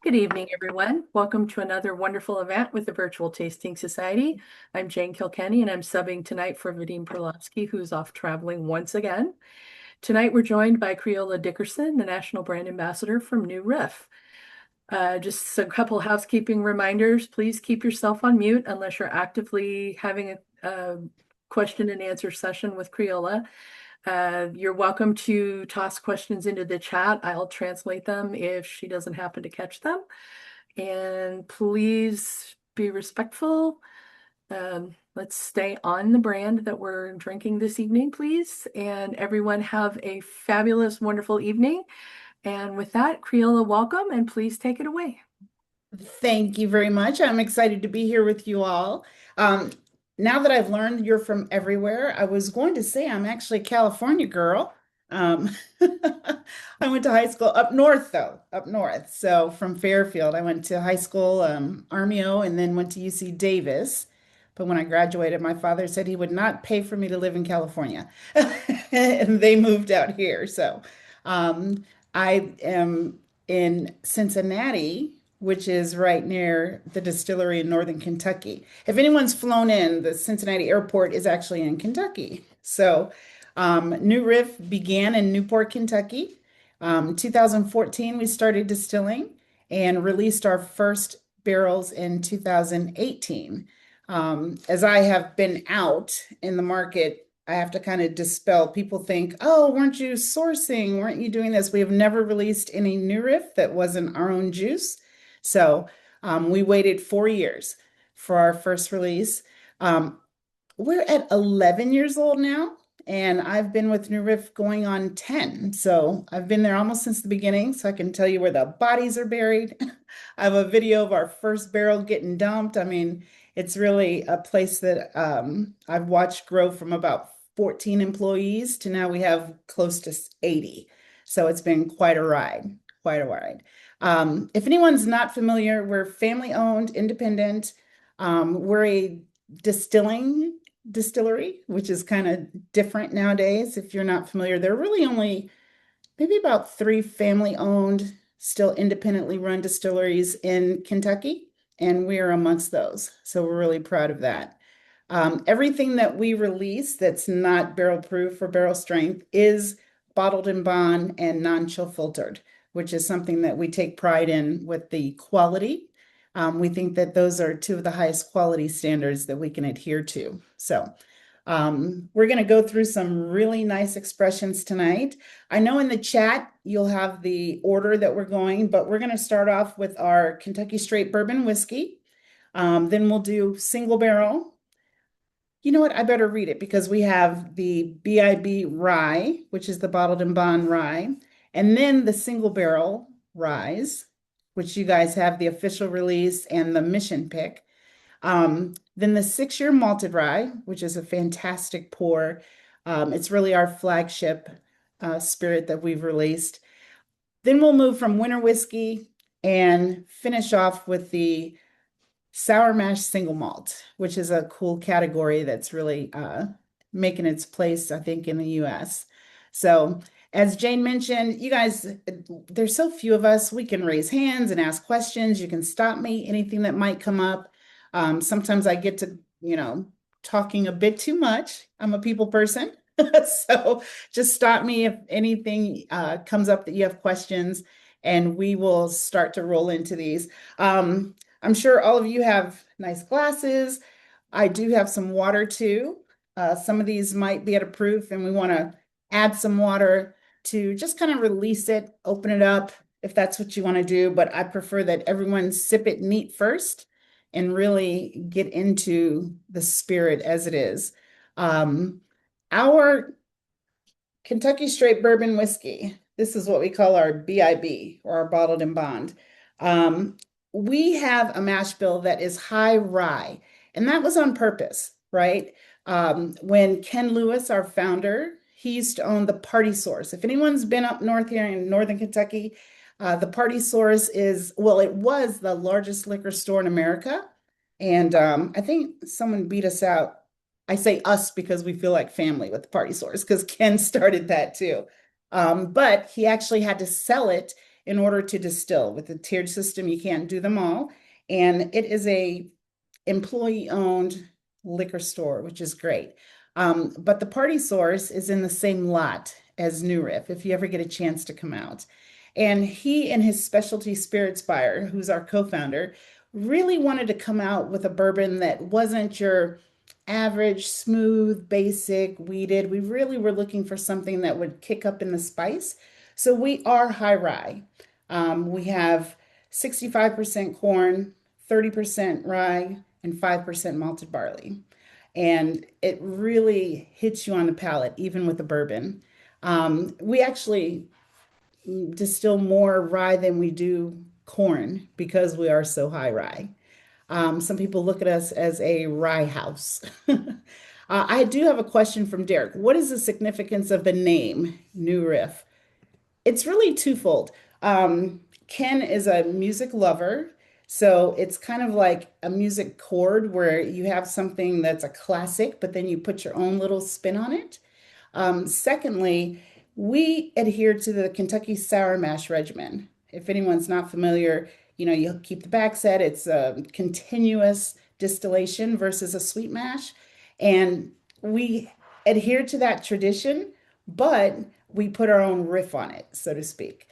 Good evening, everyone. Welcome to another wonderful event with the Virtual Tasting Society. I'm Jane Kilkenny, and I'm subbing tonight for Vadim Perlovsky, who's off traveling once again. Tonight, we're joined by Creola Dickerson, the National Brand Ambassador from New Riff. Just a couple housekeeping reminders. Please keep yourself on mute unless you're actively having a question and answer session with Creola. You're welcome to toss questions into the chat. I'll translate them if she doesn't happen to catch them. And please be respectful. Let's stay on the brand that we're drinking this evening, please. And everyone have a fabulous, wonderful evening. And with that, Creola, welcome, and please take it away. Thank you very much. I'm excited to be here with you all. Um, Now that I've learned you're from everywhere, I was going to say I'm actually a California girl. Um, I went to high school up north, though, up north. So from Fairfield, I went to high school, Armio, and then went to UC Davis. But when I graduated, my father said he would not pay for me to live in California. And they moved out here. So um, I am in Cincinnati, which is right near the distillery in northern Kentucky. If anyone's flown in, the Cincinnati airport is actually in Kentucky. So, New Riff began in Newport, Kentucky. 2014, we started distilling and released our first barrels in 2018. As I have been out in the market, I have to kind of dispel. People think, oh, weren't you sourcing? Weren't you doing this? We have never released any New Riff that wasn't our own juice. So we waited 4 years for our first release. Um, we're at 11 years old now, and I've been with New Riff going on 10. So I've been there almost since the beginning, so I can tell you where the bodies are buried. I have a video of our first barrel getting dumped. I mean, it's really a place that I've watched grow from about 14 employees to now we have close to 80. So it's been quite a ride, quite a ride. If anyone's not familiar, we're family owned, independent. We're a distilling distillery, which is kind of different nowadays. If you're not familiar, there are really only maybe about three family owned, still independently run distilleries in Kentucky, and we are amongst those. So we're really proud of that. Everything that we release that's not barrel proof or barrel strength is bottled in bond and non-chill filtered, which is something that we take pride in with the quality. We think that those are two of the highest quality standards that we can adhere to. So we're going to go through some really nice expressions tonight. I know in the chat you'll have the order that we're going, but we're going to start off with our Kentucky Straight Bourbon Whiskey. Then we'll do single barrel. You know what? I better read it because we have the BIB rye, which is the bottled and bond rye, and then the single barrel ryes, which you guys have the official release and the mission pick. Then the 6 year malted rye, which is a fantastic pour. It's really our flagship spirit that we've released. Then we'll move from winter whiskey and finish off with the sour mash single malt, which is a cool category that's really making its place, I think, in the US. So, as Jane mentioned, you guys, there's so few of us. We can raise hands and ask questions. You can stop me, anything that might come up. Sometimes I get to, talking a bit too much. I'm a people person. So just stop me if anything comes up that you have questions, and we will start to roll into these. I'm sure all of you have nice glasses. I do have some water too. Some of these might be at a proof, and we want to add some water to just kind of release it, open it up if that's what you want to do. But I prefer that everyone sip it neat first and really get into the spirit as it is. Our Kentucky Straight Bourbon Whiskey, this is what we call our BIB or our bottled in bond. We have a mash bill that is high rye, and that was on purpose, right? When Ken Lewis, our founder, he used to own the Party Source. If anyone's been up north here in northern Kentucky, the Party Source is, well, it was the largest liquor store in America. And I think someone beat us out. I say us because we feel like family with the Party Source because Ken started that too. But he actually had to sell it in order to distill. With the tiered system, you can't do them all. And it is a employee-owned liquor store, which is great. But the party source is in the same lot as New Riff, if you ever get a chance to come out. And he and his specialty spirits buyer, who's our co-founder, really wanted to come out with a bourbon that wasn't your average, smooth, basic, weeded. We really were looking for something that would kick up in the spice. So we are high rye. We have 65% corn, 30% rye, and 5% malted barley. And it really hits you on the palate, even with the bourbon. We actually distill more rye than we do corn because we are so high rye. Some people look at us as a rye house. I do have a question from Derek. What is the significance of the name New Riff? It's really twofold. Ken is a music lover, so it's kind of like a music chord where you have something that's a classic, but then you put your own little spin on it. Secondly, we adhere to the Kentucky Sour Mash regimen. If anyone's not familiar, you keep the back set. It's a continuous distillation versus a sweet mash. And we adhere to that tradition, but we put our own riff on it, so to speak,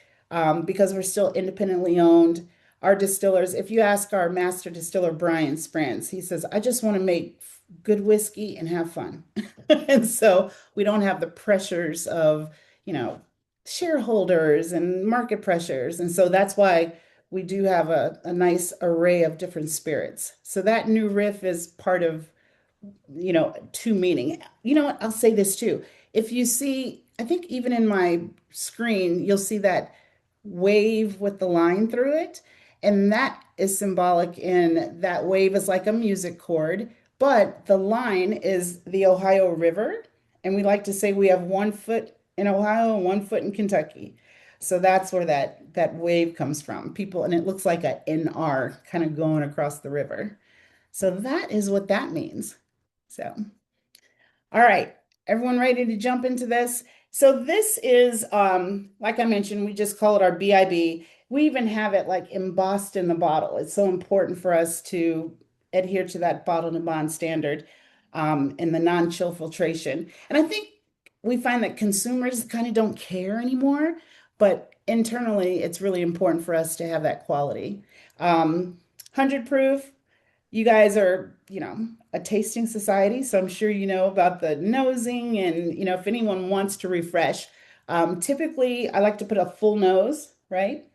because we're still independently owned. Our distillers, if you ask our master distiller, Brian Sprance, he says, I just want to make good whiskey and have fun. And so we don't have the pressures of, you know, shareholders and market pressures. And so that's why we do have a nice array of different spirits. So that new riff is part of, to meaning. You know what? I'll say this too. If you see, I think even in my screen, you'll see that wave with the line through it. And that is symbolic in that wave is like a music chord, but the line is the Ohio River. And we like to say we have 1 foot in Ohio and 1 foot in Kentucky. So that's where that wave comes from. People, and it looks like a NR kind of going across the river. So that is what that means. So, all right, everyone ready to jump into this? So this is, like I mentioned, we just call it our BIB. We even have it like embossed in the bottle. It's so important for us to adhere to that bottle to bond standard, and the non-chill filtration. And I think we find that consumers kind of don't care anymore, but internally, it's really important for us to have that quality. 100 proof, you guys are, a tasting society, so I'm sure you know about the nosing and, if anyone wants to refresh, typically I like to put a full nose, right?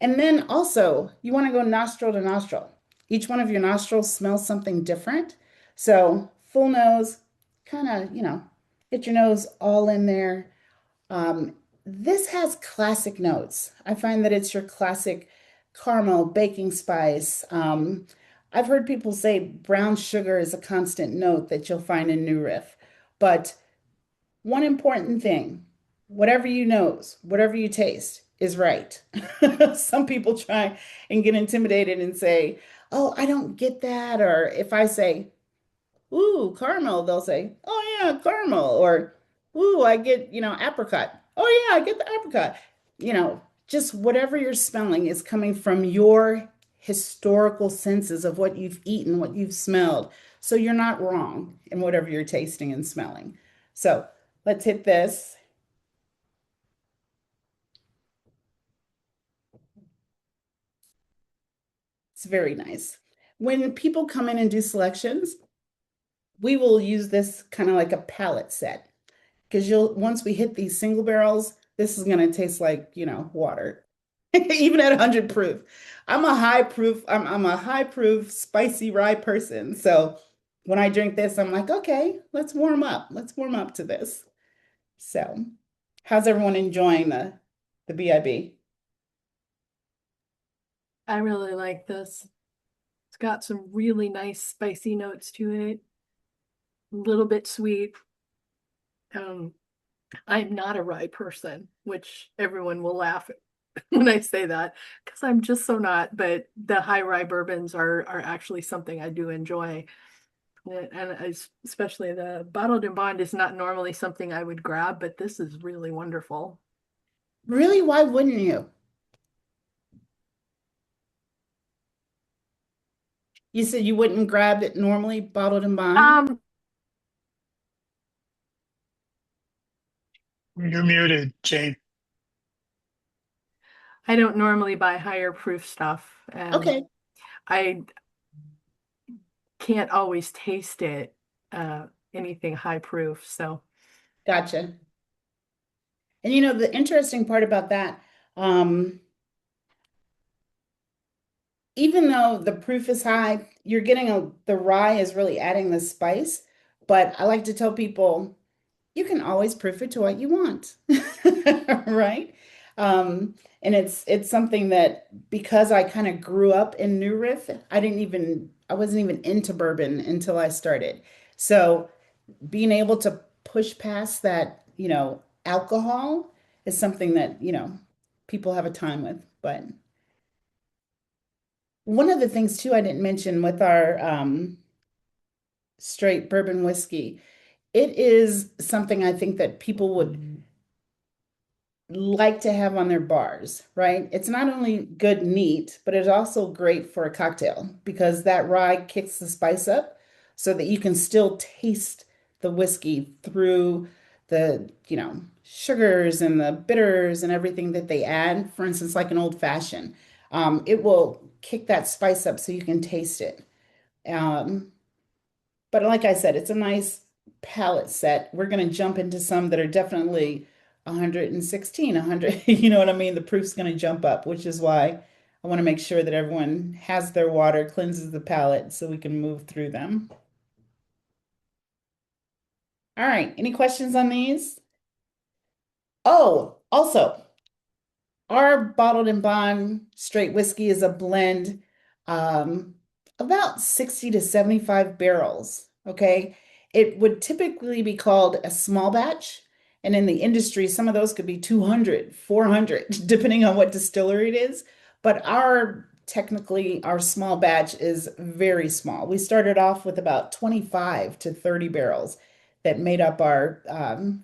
And then also you want to go nostril to nostril. Each one of your nostrils smells something different. So full nose, kind of, get your nose all in there. This has classic notes. I find that it's your classic caramel, baking spice. I've heard people say brown sugar is a constant note that you'll find in New Riff. But one important thing, whatever you nose, whatever you taste is right. Some people try and get intimidated and say, oh, I don't get that. Or if I say, ooh, caramel, they'll say, oh yeah, caramel. Or, ooh, I get, apricot. Oh yeah, I get the apricot. Just whatever you're smelling is coming from your historical senses of what you've eaten, what you've smelled. So you're not wrong in whatever you're tasting and smelling. So let's hit this. It's very nice. When people come in and do selections, we will use this kind of like a palette set because you'll once we hit these single barrels, this is going to taste like, water. Even at 100 proof. I'm a high proof spicy rye person. So when I drink this, I'm like, okay, let's warm up. Let's warm up to this. So, how's everyone enjoying the BIB? I really like this. It's got some really nice spicy notes to it, a little bit sweet. Um, I'm not a rye person, which everyone will laugh when I say that because I'm just so not. But the high rye bourbons are actually something I do enjoy. Especially the bottled and bond is not normally something I would grab, but this is really wonderful. Really, why wouldn't you? You said you wouldn't grab it normally, bottled and bond? Um, You're muted, Jane. I don't normally buy higher proof stuff. Okay, I can't always taste it, uh, anything high proof. So, gotcha. And the interesting part about that, um, even though the proof is high, you're getting the rye is really adding the spice. But I like to tell people you can always proof it to what you want, right? And it's something that because I kind of grew up in New Riff, I wasn't even into bourbon until I started. So being able to push past that, alcohol is something that, people have a time with. But one of the things too I didn't mention with our straight bourbon whiskey, it is something I think that people would like to have on their bars, right? It's not only good neat, but it's also great for a cocktail because that rye kicks the spice up so that you can still taste the whiskey through the, sugars and the bitters and everything that they add. For instance, like an old fashioned, it will kick that spice up so you can taste it. Um, but like I said, it's a nice palette set. We're going to jump into some that are definitely 116, 100. You know what I mean? The proof's going to jump up, which is why I want to make sure that everyone has their water, cleanses the palate so we can move through them. All right. Any questions on these? Oh, also, our bottled and bond straight whiskey is a blend, um, about 60 to 75 barrels. Okay. It would typically be called a small batch. And in the industry, some of those could be 200, 400, depending on what distillery it is. But technically, our small batch is very small. We started off with about 25 to 30 barrels that made up our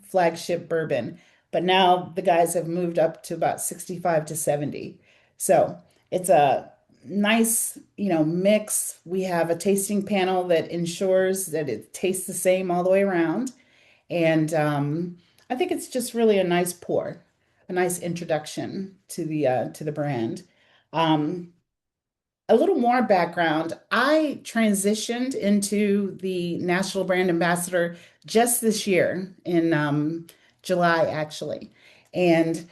flagship bourbon. But now the guys have moved up to about 65 to 70. So it's a nice, mix. We have a tasting panel that ensures that it tastes the same all the way around. And I think it's just really a nice pour, a nice introduction to the brand. Um, a little more background. I transitioned into the national brand ambassador just this year in July, actually. And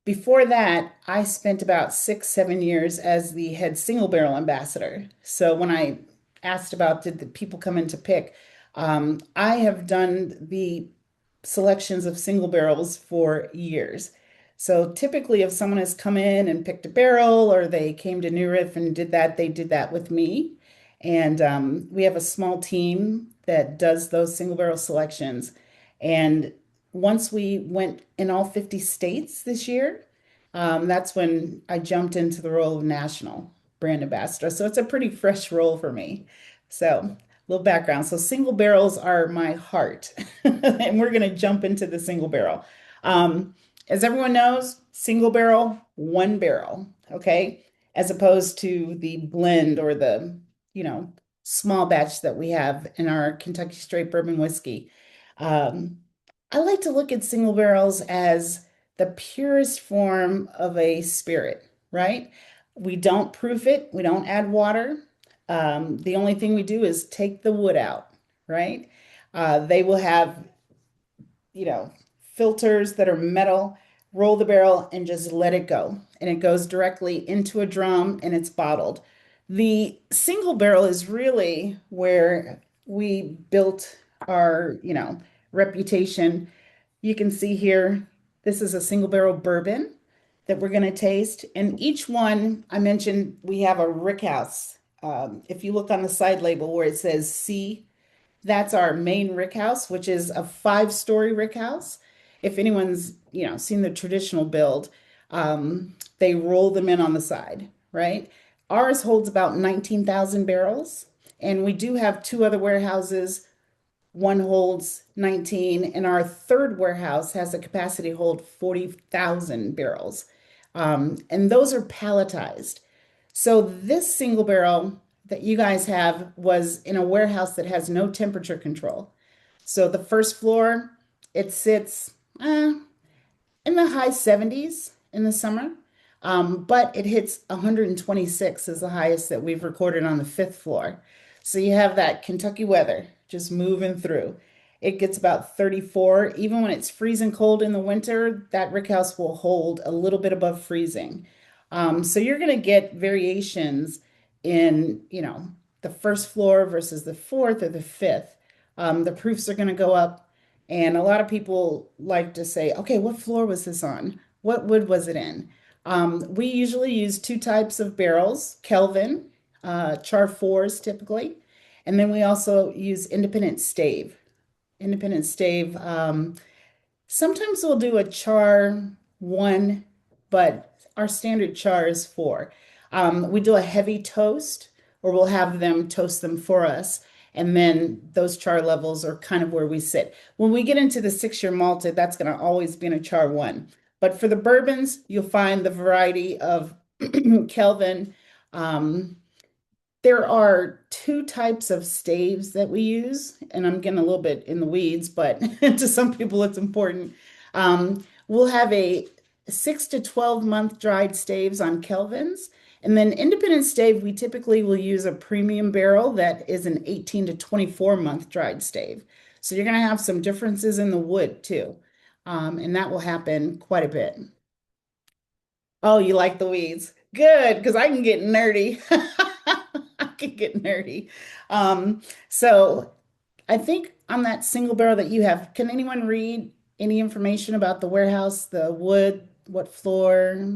before that, I spent about 6, 7 years as the head single barrel ambassador. So when I asked about did the people come in to pick, I have done the selections of single barrels for years. So typically, if someone has come in and picked a barrel or they came to New Riff and did that, they did that with me. And we have a small team that does those single barrel selections. And once we went in all 50 states this year, that's when I jumped into the role of national brand ambassador. So it's a pretty fresh role for me. So, little background. So, single barrels are my heart, and we're going to jump into the single barrel. As everyone knows, single barrel, one barrel, okay, as opposed to the blend or the, you know, small batch that we have in our Kentucky straight bourbon whiskey. Um, I like to look at single barrels as the purest form of a spirit, right? We don't proof it, we don't add water. The only thing we do is take the wood out, right? They will have, filters that are metal, roll the barrel and just let it go. And it goes directly into a drum and it's bottled. The single barrel is really where we built our, reputation. You can see here, this is a single barrel bourbon that we're going to taste. And each one, I mentioned, we have a rickhouse. If you look on the side label where it says C, that's our main rickhouse, which is a 5-story rickhouse. If anyone's, seen the traditional build, they roll them in on the side, right? Ours holds about 19,000 barrels. And we do have two other warehouses. One holds 19, and our third warehouse has a capacity to hold 40,000 barrels. And those are palletized. So this single barrel that you guys have was in a warehouse that has no temperature control. So the first floor, it sits in the high 70s in the summer. But it hits 126 is the highest that we've recorded on the fifth floor. So you have that Kentucky weather just moving through. It gets about 34. Even when it's freezing cold in the winter, that rickhouse will hold a little bit above freezing. So you're going to get variations in, the first floor versus the fourth or the fifth. The proofs are going to go up. And a lot of people like to say, okay, what floor was this on? What wood was it in? We usually use two types of barrels, Kelvin, char fours typically, and then we also use independent stave. Independent stave. Sometimes we'll do a char one, but our standard char is four. We do a heavy toast, or we'll have them toast them for us. And then those char levels are kind of where we sit. When we get into the 6 year malted, that's going to always be in a char one. But for the bourbons, you'll find the variety of Kelvin. Um, there are two types of staves that we use, and I'm getting a little bit in the weeds, but to some people it's important. We'll have a 6 to 12 month dried staves on Kelvins, and then independent stave, we typically will use a premium barrel that is an 18 to 24 month dried stave. So you're going to have some differences in the wood too, and that will happen quite a bit. Oh, you like the weeds? Good, because I can get nerdy. I can get nerdy. So I think on that single barrel that you have, can anyone read any information about the warehouse, the wood, what floor?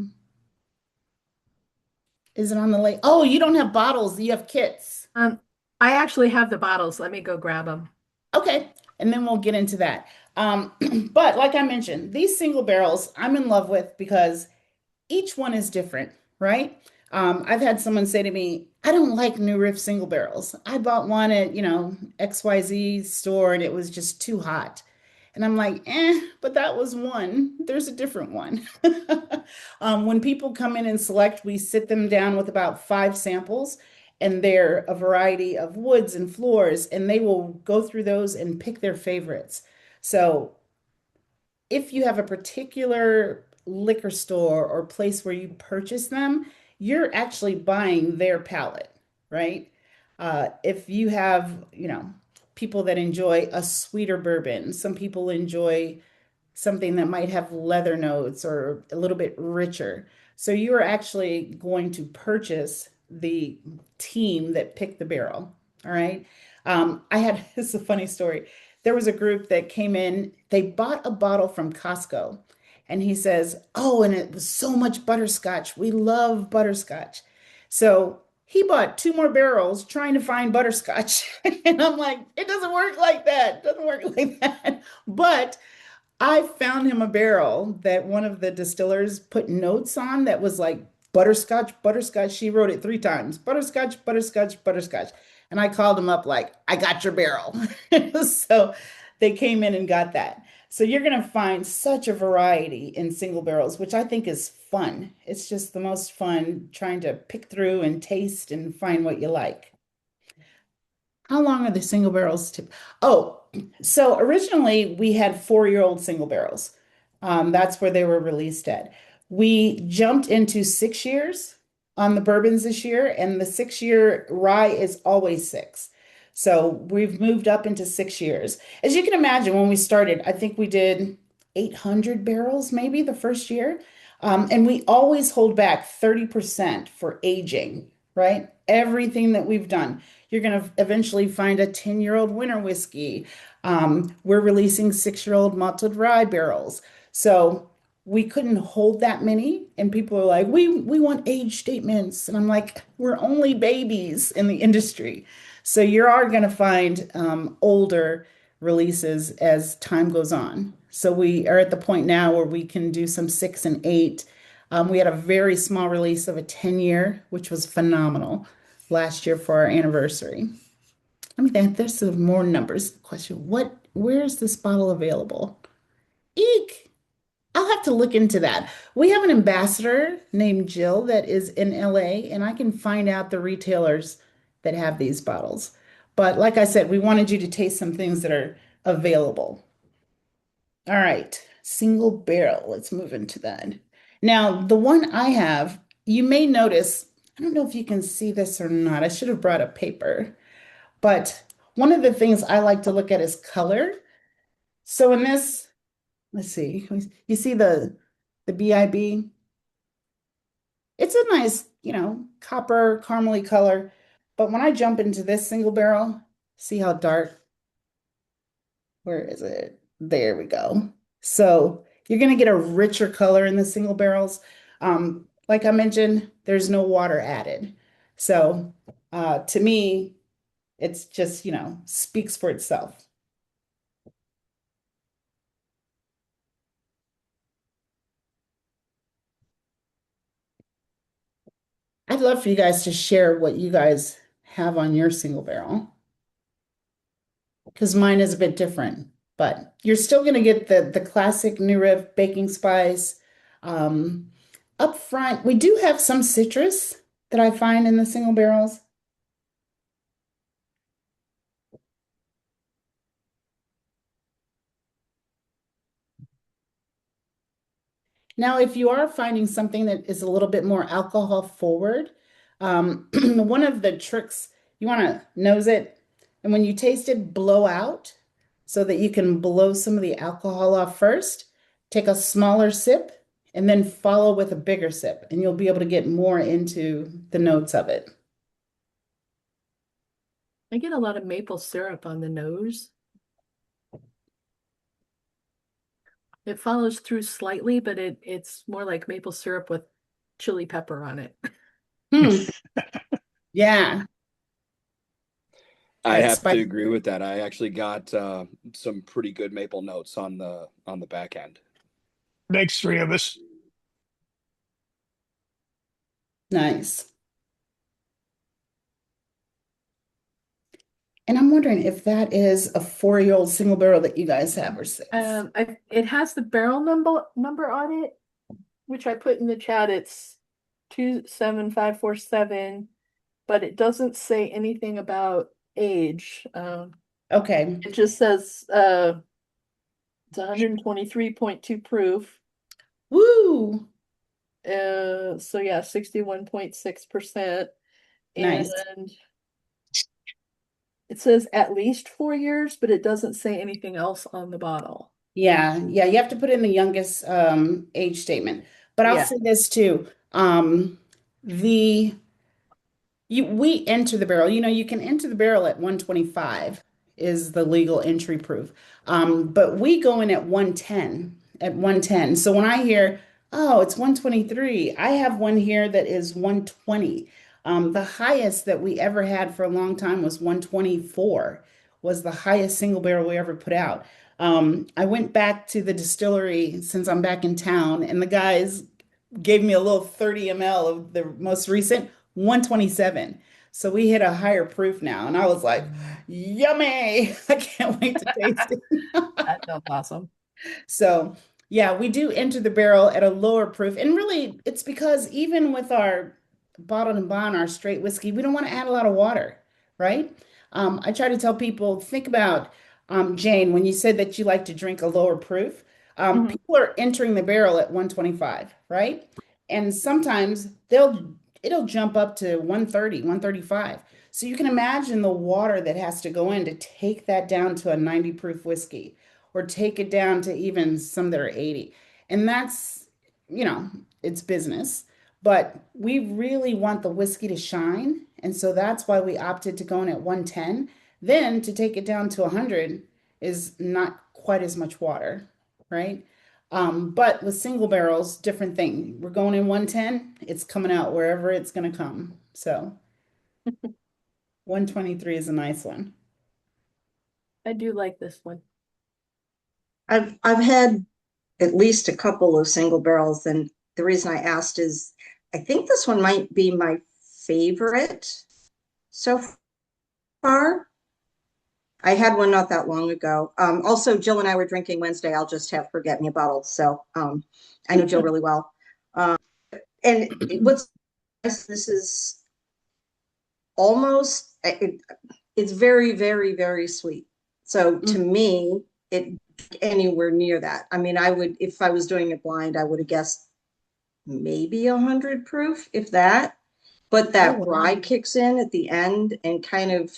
Is it on the lake? Oh, you don't have bottles, you have kits. Um, I actually have the bottles. Let me go grab them. Okay, and then we'll get into that. Um, but like I mentioned, these single barrels I'm in love with because each one is different, right? I've had someone say to me, I don't like new Riff single barrels. I bought one at, XYZ store and it was just too hot. And I'm like, but that was one. There's a different one. When people come in and select, we sit them down with about 5 samples, and they're a variety of woods and floors, and they will go through those and pick their favorites. So if you have a particular liquor store or place where you purchase them, you're actually buying their palate, right? If you have, people that enjoy a sweeter bourbon, some people enjoy something that might have leather notes or a little bit richer. So you are actually going to purchase the team that picked the barrel. All right. I had this is a funny story. There was a group that came in, they bought a bottle from Costco, and he says, oh, and it was so much butterscotch. We love butterscotch. So he bought two more barrels trying to find butterscotch. And I'm like, it doesn't work like that. It doesn't work like that. But I found him a barrel that one of the distillers put notes on that was like butterscotch, butterscotch. She wrote it 3 times, butterscotch, butterscotch, butterscotch. And I called him up like, I got your barrel. So they came in and got that. So you're going to find such a variety in single barrels, which I think is fun. It's just the most fun trying to pick through and taste and find what you like. How long are the single barrels to? Oh, so originally we had 4 year old single barrels. That's where they were released at. We jumped into 6 years on the bourbons this year, and the 6 year rye is always six. So we've moved up into 6 years. As you can imagine, when we started, I think we did 800 barrels maybe the first year. And we always hold back 30% for aging, right? Everything that we've done. You're going to eventually find a 10-year-old winter whiskey. We're releasing 6 year old malted rye barrels. So we couldn't hold that many. And people are like, we want age statements. And I'm like, we're only babies in the industry. So you are going to find older releases as time goes on. So we are at the point now where we can do some 6 and 8. We had a very small release of a 10 year, which was phenomenal last year for our anniversary. Let me think, there's some more numbers. Question, where is this bottle available? Eek! I'll have to look into that. We have an ambassador named Jill that is in LA, and I can find out the retailers that have these bottles. But like I said, we wanted you to taste some things that are available. All right, single barrel. Let's move into that. Now, the one I have, you may notice, I don't know if you can see this or not. I should have brought a paper, but one of the things I like to look at is color. So in this, let's see, you see the BIB? It's a nice, copper caramely color. But when I jump into this single barrel, see how dark? Where is it? There we go. So you're going to get a richer color in the single barrels. Like I mentioned, there's no water added. So to me, it's just, speaks for itself. I'd love for you guys to share what you guys have on your single barrel because mine is a bit different, but you're still going to get the classic New Riff baking spice. Um, Up front, we do have some citrus that I find in the single barrels. Now, if you are finding something that is a little bit more alcohol forward, one of the tricks, you want to nose it, and when you taste it, blow out so that you can blow some of the alcohol off first. Take a smaller sip and then follow with a bigger sip, and you'll be able to get more into the notes of it. I get a lot of maple syrup on the nose. It follows through slightly, but it's more like maple syrup with chili pepper on it. Hmm. Yeah, I that's have to spicy. agree with that. I actually got some pretty good maple notes on the back end. Makes three of us. Nice. And I'm wondering if that is a 4-year-old single barrel that you guys have or six. It has the barrel number on it, which I put in the chat. It's 27547, but it doesn't say anything about age. Okay. It just says it's 123.2 proof. Woo! So yeah, 61.6%. Nice. And it says at least 4 years, but it doesn't say anything else on the bottle. Yeah, yeah, you have to put in the youngest age statement. But I'll Yeah. say this too. The we enter the barrel. You can enter the barrel at 125 is the legal entry proof. But we go in at 110, at 110. So when I hear, oh, it's 123, I have one here that is 120. The highest that we ever had for a long time was 124, was the highest single barrel we ever put out. I went back to the distillery since I'm back in town, and the guys gave me a little 30 ml of the most recent 127. So we hit a higher proof now. And I was like, yummy. I can't wait to taste it. That sounds awesome. So, yeah, we do enter the barrel at a lower proof. And really, it's because even with our bottled and bond, our straight whiskey, we don't want to add a lot of water, right? I try to tell people, think about Jane, when you said that you like to drink a lower proof, Mhm. people are entering the barrel at 125, right? And sometimes it'll jump up to 130, 135. So you can imagine the water that has to go in to take that down to a 90 proof whiskey or take it down to even some that are 80. And that's, it's business. But we really want the whiskey to shine. And so that's why we opted to go in at 110. Then to take it down to 100 is not quite as much water, right? But with single barrels, different thing. We're going in 110, it's coming out wherever it's going to come. So 123 is a nice one. I do like this one. I've had at least a couple of single barrels, and the reason I asked is I think this one might be my favorite so far. I had one not that long ago. Also, Jill and I were drinking Wednesday. I'll just have her get me a bottle. So I know Jill really well. And what's nice, this is almost it's very, very, very sweet. So to me, it anywhere near that. I mean, I would, if I was doing it blind, I would have guessed maybe 100 proof, if that. But Oh, that rye wow. kicks in at the end and kind of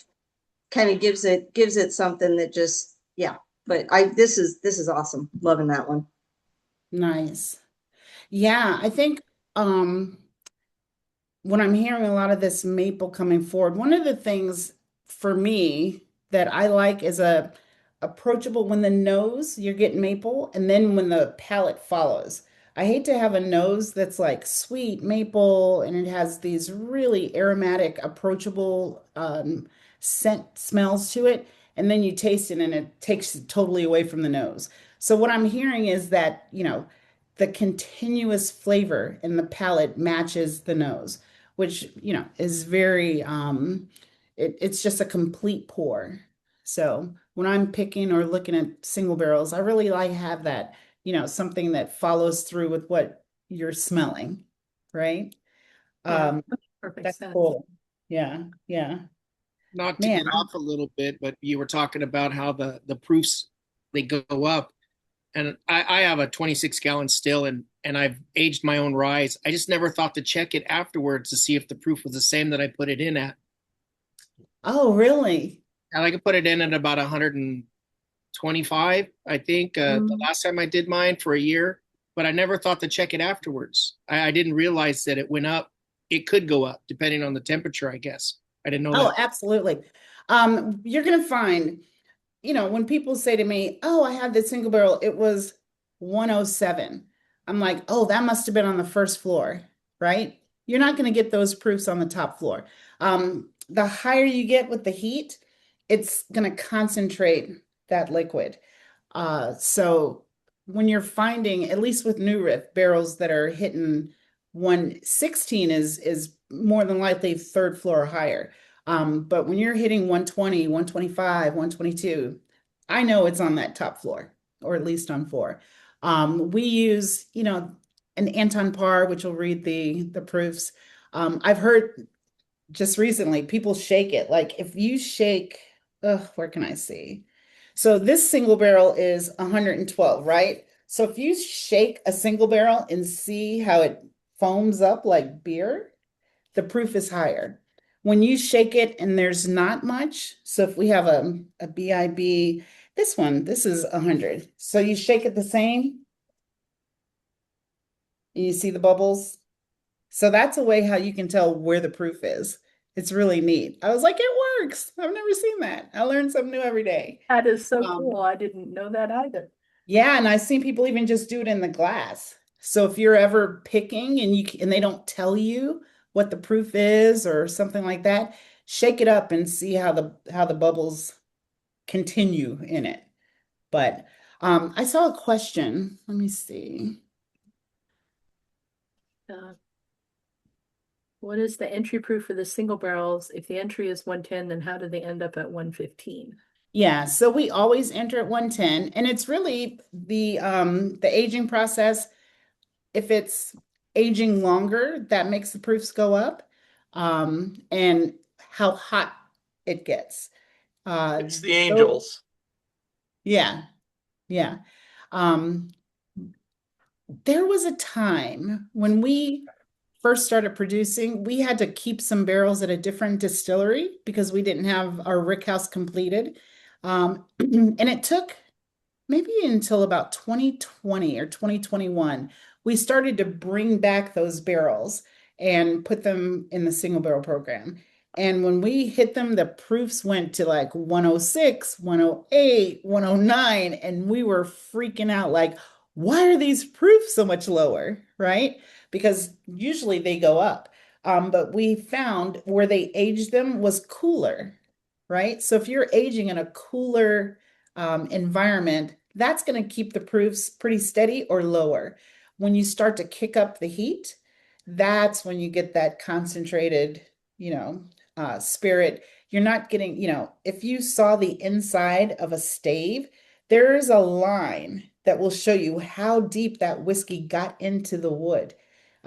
gives it something that just, yeah. But this is awesome. Loving that one. Nice. Yeah, I think when I'm hearing a lot of this maple coming forward, one of the things for me that I like is a approachable when the nose you're getting maple and then when the palate follows. I hate to have a nose that's like sweet maple and it has these really aromatic, approachable scent smells to it, and then you taste it and it takes it totally away from the nose. So what I'm hearing is that, the continuous flavor in the palate matches the nose, which is very it's just a complete pour. So when I'm picking or looking at single barrels, I really like have that, something that follows through with what you're smelling, right? Yeah, um perfect that's sense. cool. Yeah, yeah. Not to Man. get off a little bit, but you were talking about how the proofs they go up. And I have a 26-gallon still, and I've aged my own ryes. I just never thought to check it afterwards to see if the proof was the same that I put it in at. Oh, really? And I could put it in at about 125, I think, the last time I did mine for a year. But I never thought to check it afterwards. I didn't realize that it went up. It could go up depending on the temperature, I guess. I didn't know Oh, that. absolutely. You're gonna find, when people say to me, "Oh, I had this single barrel, it was 107." I'm like, "Oh, that must have been on the first floor," right? You're not going to get those proofs on the top floor. The higher you get with the heat, it's going to concentrate that liquid. So when you're finding, at least with new Riff barrels that are hitting 116 is more than likely third floor or higher. But when you're hitting 120, 125, 122, I know it's on that top floor, or at least on four. We use, an Anton Par, which will read the proofs. I've heard just recently people shake it. Like if you shake, where can I see? So this single barrel is 112, right? So if you shake a single barrel and see how it foams up like beer, the proof is higher. When you shake it and there's not much, so if we have a BIB, this is 100. So you shake it the same and you see the bubbles. So that's a way how you can tell where the proof is. It's really neat. I was like, it works. I've never seen that. I learn something new every day. That is so Um, cool. I didn't know that either. Yeah, and I've seen people even just do it in the glass. So if you're ever picking and they don't tell you what the proof is or something like that, shake it up and see how the bubbles continue in it. But I saw a question. Let me see. Uh, what is the entry proof for the single barrels? If the entry is 110, then how do they end up at 115? Yeah, so we always enter at 110, and it's really the aging process. If it's aging longer, that makes the proofs go up, and how hot it gets. It's the So angels. yeah, yeah. Um, there was a time when we first started producing, we had to keep some barrels at a different distillery because we didn't have our rick house completed. And it took maybe until about 2020 or 2021, we started to bring back those barrels and put them in the single barrel program. And when we hit them, the proofs went to like 106, 108, 109, and we were freaking out like, why are these proofs so much lower? Right? Because usually they go up. But we found where they aged them was cooler, right? So if you're aging in a cooler environment, that's going to keep the proofs pretty steady or lower. When you start to kick up the heat, that's when you get that concentrated, spirit. You're not getting, if you saw the inside of a stave, there is a line that will show you how deep that whiskey got into the wood.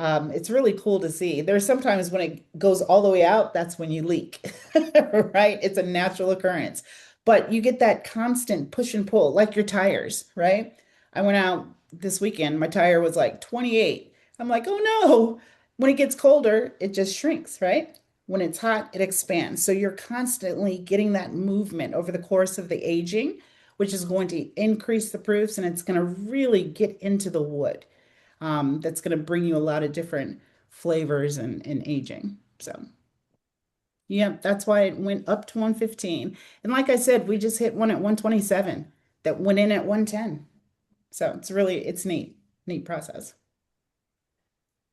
It's really cool to see. There's sometimes when it goes all the way out, that's when you leak, right? It's a natural occurrence. But you get that constant push and pull, like your tires, right? I went out this weekend, my tire was like 28. I'm like, oh no. When it gets colder, it just shrinks, right? When it's hot, it expands. So you're constantly getting that movement over the course of the aging, which is going to increase the proofs and it's going to really get into the wood. That's going to bring you a lot of different flavors and aging. So, yeah, that's why it went up to 115. And like I said, we just hit one at 127 that went in at 110. So it's neat, neat process.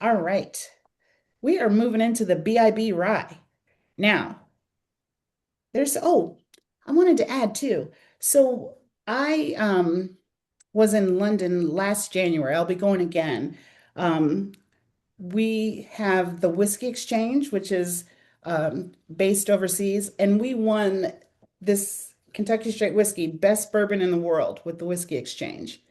All right. We are moving into the BIB rye. Now, I wanted to add too. So I was in London last January. I'll be going again. Um, we have the Whiskey Exchange, which is based overseas, and we won this Kentucky Straight Whiskey Best Bourbon in the World with the Whiskey Exchange.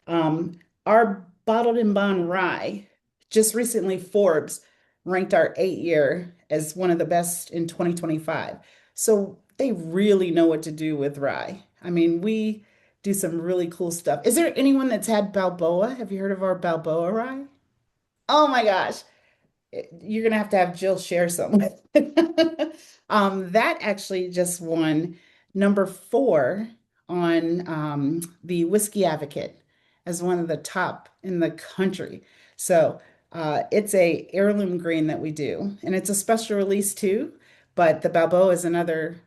Our bottled in Bond Rye, just recently Forbes ranked our 8 year as one of the best in 2025. So they really know what to do with rye. I mean, we do some really cool stuff. Is there anyone that's had Balboa? Have you heard of our Balboa rye? Oh my gosh. You're gonna have Jill share some. That actually just won number 4 on the Whiskey Advocate as one of the top in the country. So it's a heirloom grain that we do, and it's a special release too. But the Balboa is another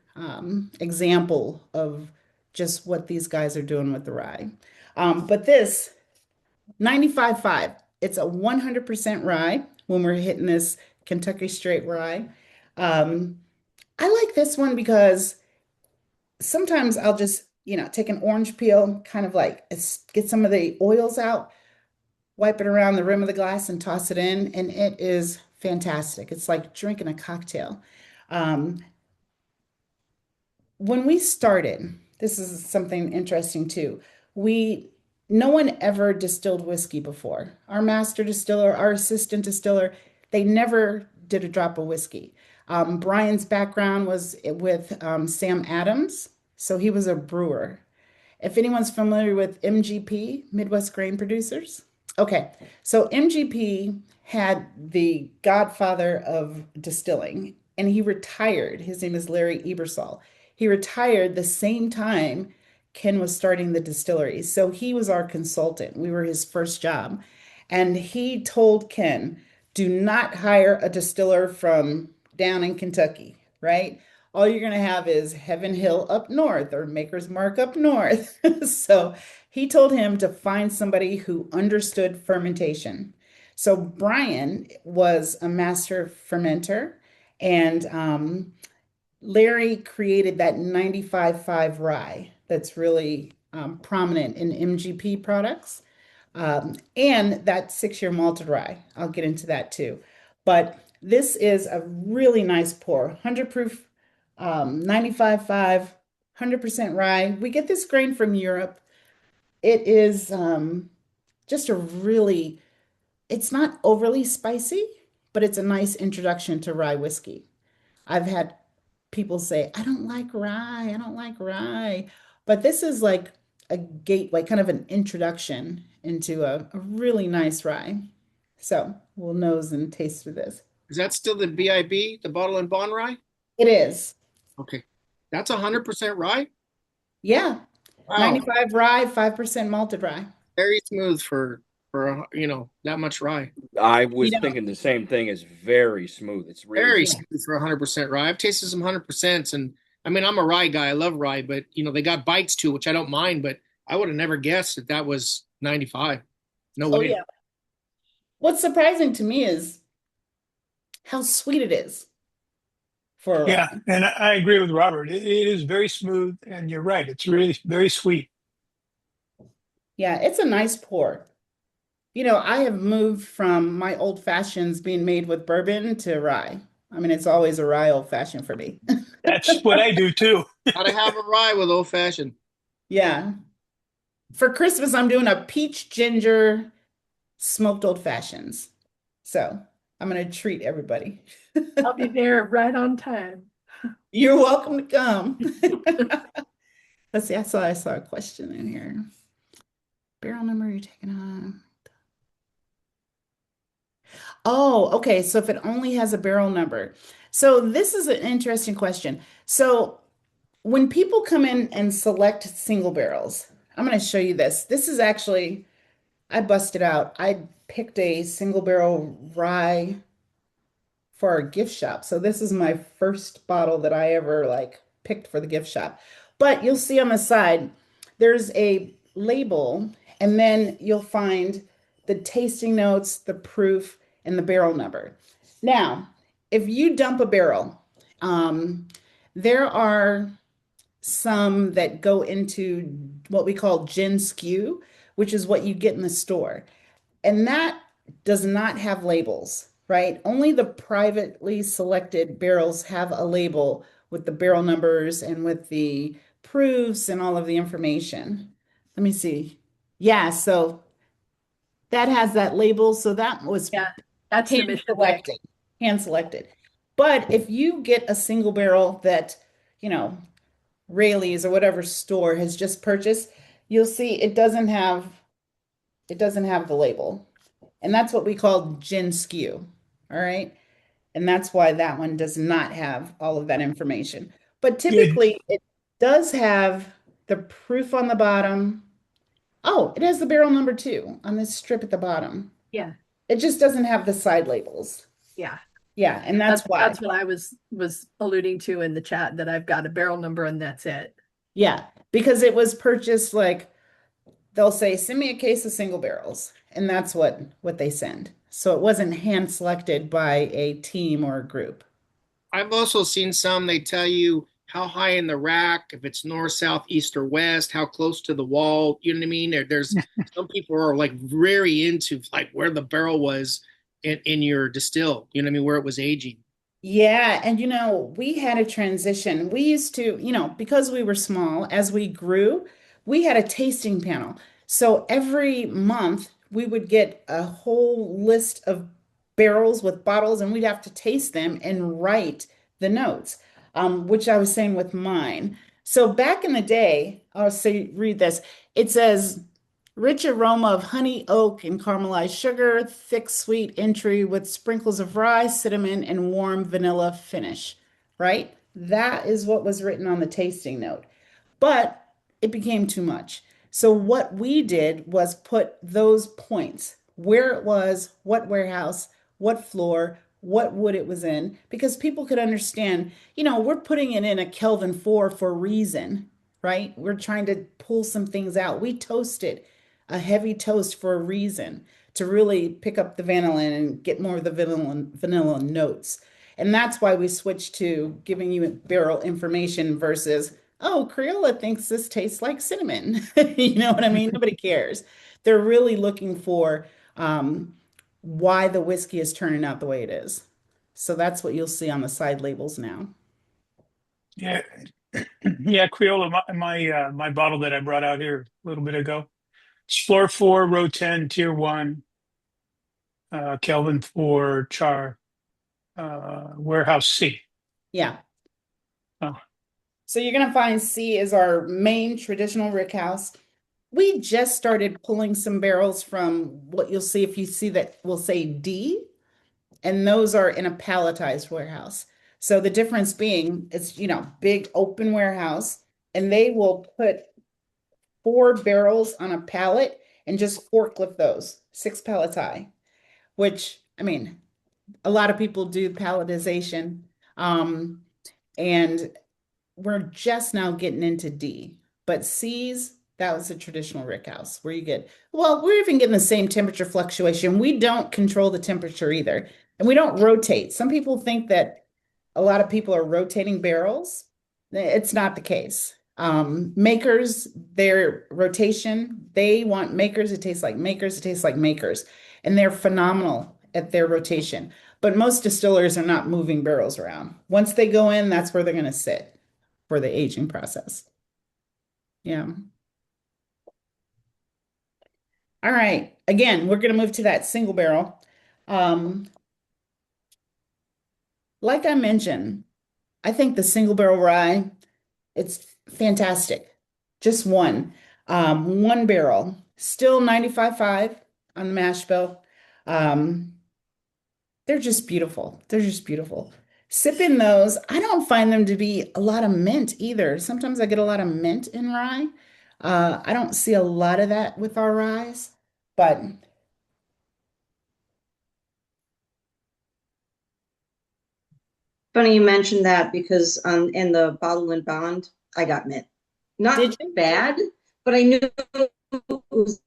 example of just what these guys are doing with the rye. But this 95.5. It's a 100% rye when we're hitting this Kentucky straight rye. Um, I like this one because sometimes I'll just, take an orange peel, kind of like get some of the oils out, wipe it around the rim of the glass and toss it in, and it is fantastic. It's like drinking a cocktail. Um, when we started, this is something interesting too. We No one ever distilled whiskey before. Our master distiller, our assistant distiller, they never did a drop of whiskey. Brian's background was with Sam Adams, so he was a brewer. If anyone's familiar with MGP, Midwest Grain Producers, okay, so MGP had the godfather of distilling, and he retired. His name is Larry Ebersol. He retired the same time Ken was starting the distillery. So he was our consultant. We were his first job. And he told Ken, do not hire a distiller from down in Kentucky, right? All you're going to have is Heaven Hill up north or Maker's Mark up north. So he told him to find somebody who understood fermentation. So Brian was a master fermenter, and Larry created that 95.5 rye that's really prominent in MGP products, and that 6 year malted rye. I'll get into that too. But this is a really nice pour, 100 proof, 95.5, 100% rye. We get this grain from Europe. It is just it's not overly spicy, but it's a nice introduction to rye whiskey. I've had people say, I don't like rye, I don't like rye. But this is like a gateway, kind of an introduction into a really nice rye. So we'll nose and taste through this. Is that still the BIB, the bottle and bond rye? It is. Okay. That's 100% rye? Yeah. Wow. 95 rye, 5% malted rye. Very smooth for that much rye. I was thinking the same thing. It's very smooth. It's really Very smooth. smooth for 100% rye. I've tasted some 100%, and I mean, I'm a rye guy. I love rye, but they got bites too, which I don't mind, but I would have never guessed that was 95. No way. Yeah. What's surprising to me is how sweet it is for a Yeah, rye. and I agree with Robert. It is very smooth, and you're right. It's really very sweet. Yeah, it's a nice pour. I have moved from my old fashions being made with bourbon to rye. I mean, it's always a rye old fashioned for me. That's what I do too. Gotta have a rye with old fashioned. Yeah. For Christmas, I'm doing a peach ginger smoked old fashions. So I'm going to treat everybody. I'll be there right on time. You're welcome to come. Let's see, I saw a question in here. Barrel number you're taking on. Oh, okay. So if it only has a barrel number. So this is an interesting question. So when people come in and select single barrels, I'm going to show you this. This is actually, I busted out. I picked a single barrel rye for our gift shop. So this is my first bottle that I ever like picked for the gift shop. But you'll see on the side, there's a label, and then you'll find the tasting notes, the proof, and the barrel number. Now, if you dump a barrel, there are some that go into what we call gin skew, which is what you get in the store. And that does not have labels, right? Only the privately selected barrels have a label with the barrel numbers and with the proofs and all of the information. Let me see. Yeah, so that has that label. So that was Yeah, that's the hand mission way. selected, hand selected. But if you get a single barrel that, you know, Rayleigh's or whatever store has just purchased, you'll see it doesn't have the label. And that's what we call gin skew. All right. And that's why that one does not have all of that information. But Good. typically it does have the proof on the bottom. Oh, it has the barrel number too on this strip at the bottom. Yeah, It just doesn't have the side labels. yeah. Yeah, and that's why. That's what I was alluding to in the chat, that I've got a barrel number and that's it. Yeah, because it was purchased like they'll say, send me a case of single barrels, and that's what they send. So it wasn't hand selected by a team or a group. I've also seen some, they tell you how high in the rack, if it's north, south, east, or west, how close to the wall. You know what I mean? There's some people are like very into like where the barrel was in your distill. You know what I mean? Where it was aging. Yeah, and we had a transition. We used to, because we were small, as we grew, we had a tasting panel. So every month we would get a whole list of barrels with bottles, and we'd have to taste them and write the notes, which I was saying with mine. So back in the day, I'll say, read this. It says, rich aroma of honey, oak, and caramelized sugar, thick sweet entry with sprinkles of rye, cinnamon, and warm vanilla finish, right? That is what was written on the tasting note. But it became too much. So what we did was put those points, where it was, what warehouse, what floor, what wood it was in, because people could understand, we're putting it in a Kelvin 4 for a reason, right? We're trying to pull some things out. We toasted a heavy toast for a reason, to really pick up the vanillin and get more of the vanilla notes. And that's why we switched to giving you barrel information versus, oh, Creola thinks this tastes like cinnamon. You know what I mean? Nobody cares. They're really looking for why the whiskey is turning out the way it is. So that's what you'll see on the side labels now. Yeah. Yeah, Creola, my bottle that I brought out here a little bit ago. It's floor 4, row 10, tier 1, Kelvin 4, char, warehouse C. Yeah. Oh, So you're going to find C is our main traditional rickhouse. We just started pulling some barrels from what you'll see, if you see that will say D, and those are in a palletized warehouse. So the difference being it's, big open warehouse, and they will put 4 barrels on a pallet and just forklift those 6 pallets high, which, I mean, a lot of people do palletization. And we're just now getting into D, but C's, that was a traditional rick house where you get, well, we're even getting the same temperature fluctuation. We don't control the temperature either, and we don't rotate. Some people think that a lot of people are rotating barrels. It's not the case. Makers, their rotation, they want makers. It tastes like makers. It tastes like makers, and they're phenomenal at their rotation. But most distillers are not moving barrels around. Once they go in, that's where they're going to sit for the aging process. Yeah. All right. Again, we're going to move to that single barrel. Um, like I mentioned, I think the single barrel rye, it's fantastic. Just one. One barrel, still 95.5 on the mash bill. Um, they're just beautiful. They're just beautiful. Sipping those, I don't find them to be a lot of mint either. Sometimes I get a lot of mint in rye. I don't see a lot of that with our ryes, but Funny you mentioned that because in the bottle and bond, I got mint. did Not you? bad, but I knew it was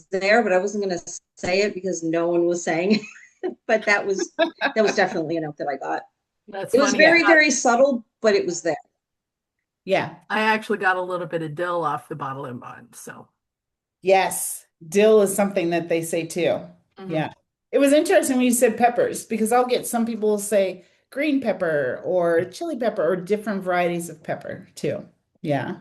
there, but I wasn't going to say it because no one was saying it. But that was definitely a note that I got. That's It was funny. Yeah. very subtle, but it was there. Yeah. I actually got a little bit of dill off the bottle and bond. So, Yes. Dill is something that they say too. mhm. Yeah. It was interesting when you said peppers because I'll get some people will say green pepper or chili pepper or different varieties of pepper too. Yeah.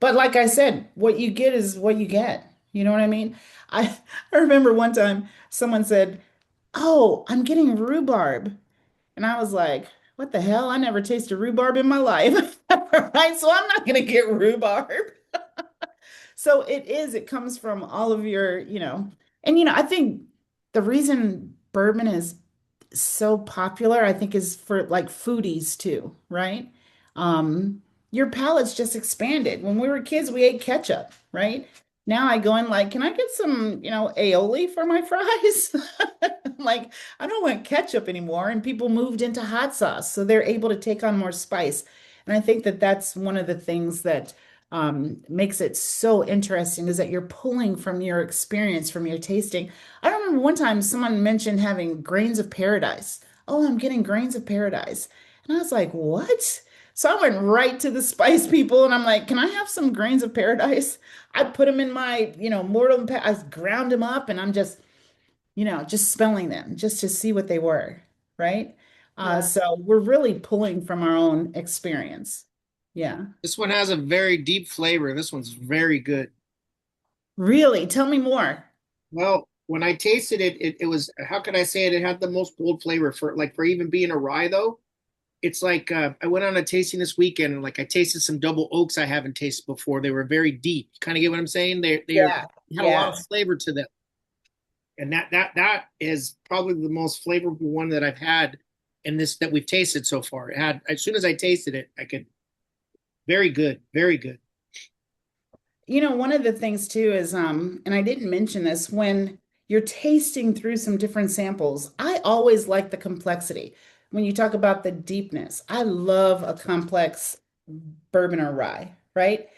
But like I said, what you get is what you get. You know what I mean? I I remember one time someone said, "Oh, I'm getting rhubarb." And I was like, "What the hell? I never tasted rhubarb in my life." Right? So I'm not going to get rhubarb. So it comes from all of your, and I think the reason bourbon is so popular, I think, is for like foodies too, right? Your palate's just expanded. When we were kids, we ate ketchup, right? Now I go in like, can I get some, aioli for my fries? Like, I don't want ketchup anymore. And people moved into hot sauce, so they're able to take on more spice. And I think that that's one of the things that makes it so interesting is that you're pulling from your experience, from your tasting. I remember one time someone mentioned having grains of paradise. Oh, I'm getting grains of paradise. And I was like, what? So I went right to the spice people and I'm like, can I have some grains of paradise? I put them in my, mortal, I ground them up and I'm just smelling them just to see what they were, right? Yeah. So we're really pulling from our own experience. Yeah. This one has a very deep flavor. This one's very good. Really? Tell me more. Well, when I tasted it, it was, how can I say it? It had the most bold flavor for even being a rye though. It's like I went on a tasting this weekend and like I tasted some double oaks I haven't tasted before. They were very deep. Kind of get what I'm saying? Yeah. They had a lot Yeah. of flavor to them. And that is probably the most flavorful one that I've had in this that we've tasted so far. It had as soon as I tasted it, I could very good, very good. One of the things too is, and I didn't mention this, when you're tasting through some different samples, I always like the complexity. When you talk about the deepness, I love a complex bourbon or rye, right?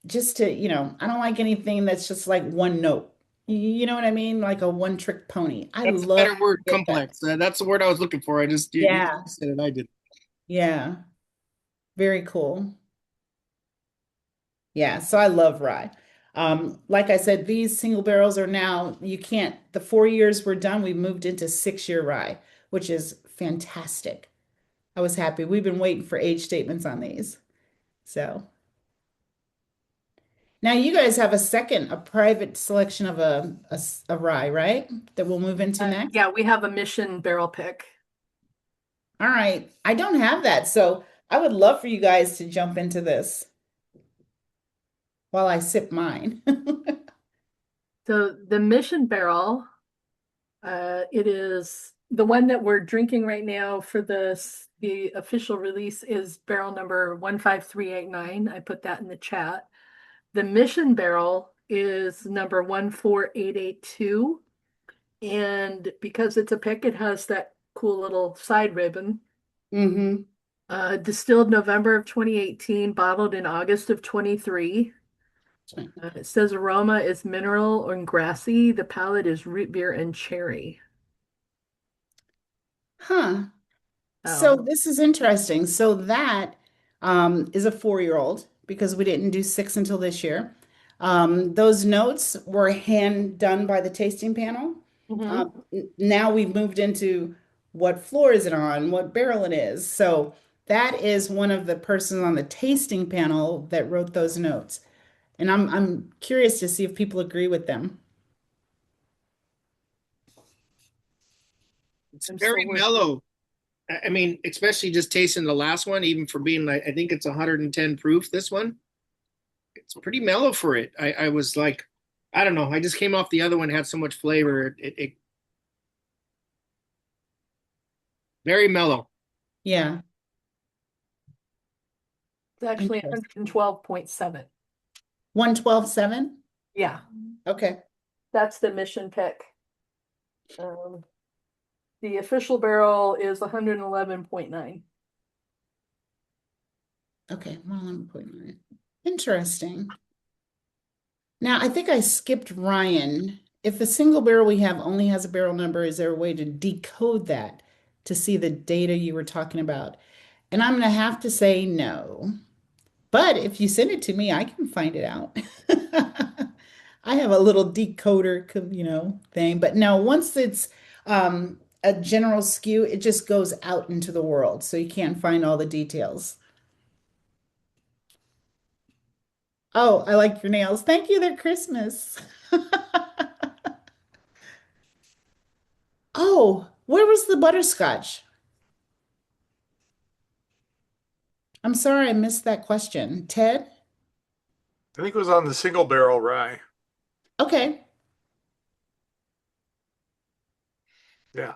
Just to, I don't like anything that's just like one note. You know what I mean? Like a one trick pony. I That's a love better word, to get that. complex. That's the word I was looking for. I just you Yeah. said it, I did. Yeah. Very cool. Yeah, so I love rye. Like I said, these single barrels are now, you can't, the 4 years we're done, we moved into 6-year rye, which is fantastic. I was happy. We've been waiting for age statements on these. So now you guys have a private selection of a rye, right? That we'll move into next. Yeah, we have a mission barrel pick. All right. I don't have that. So I would love for you guys to jump into this while I sip mine. So the mission barrel, it is the one that we're drinking right now for the official release is barrel number 15389. I put that in the chat. The mission barrel is number 14882. And because it's a pick, it has that cool little side ribbon. Mm-hmm. Distilled November of 2018, bottled in August of 23. It says aroma is mineral and grassy. The palate is root beer and cherry. Huh. So Oh, this is interesting. So that is a 4-year-old because we didn't do 6 until this year. Those notes were hand done by the tasting panel. mhm. Now we've moved into what floor is it on, what barrel it is. So that is one of the persons on the tasting panel that wrote those notes. And I'm curious to see if people agree with them. It's I'm very still working. mellow. I mean, especially just tasting the last one, even for being like, I think it's 110 proof, this one. It's pretty mellow for it. I was like, I don't know. I just came off the other one, had so much flavor. It very mellow. Yeah, It's actually interesting. 112.7. 112.7? Yeah, Okay. that's the mission pick. Um, the official barrel is 111.9. Okay, 111.9. Interesting. Now, I think I skipped Ryan. If the single barrel we have only has a barrel number, is there a way to decode that to see the data you were talking about? And I'm going to have to say no. But if you send it to me, I can find it out. I have a little decoder, thing. But no, once it's a general skew, it just goes out into the world. So you can't find all the details. Oh, I like your nails. Thank you. They're Christmas. Oh, where was the butterscotch? I'm sorry I missed that question. Ted? I think it was on the single barrel rye. Okay. Yeah.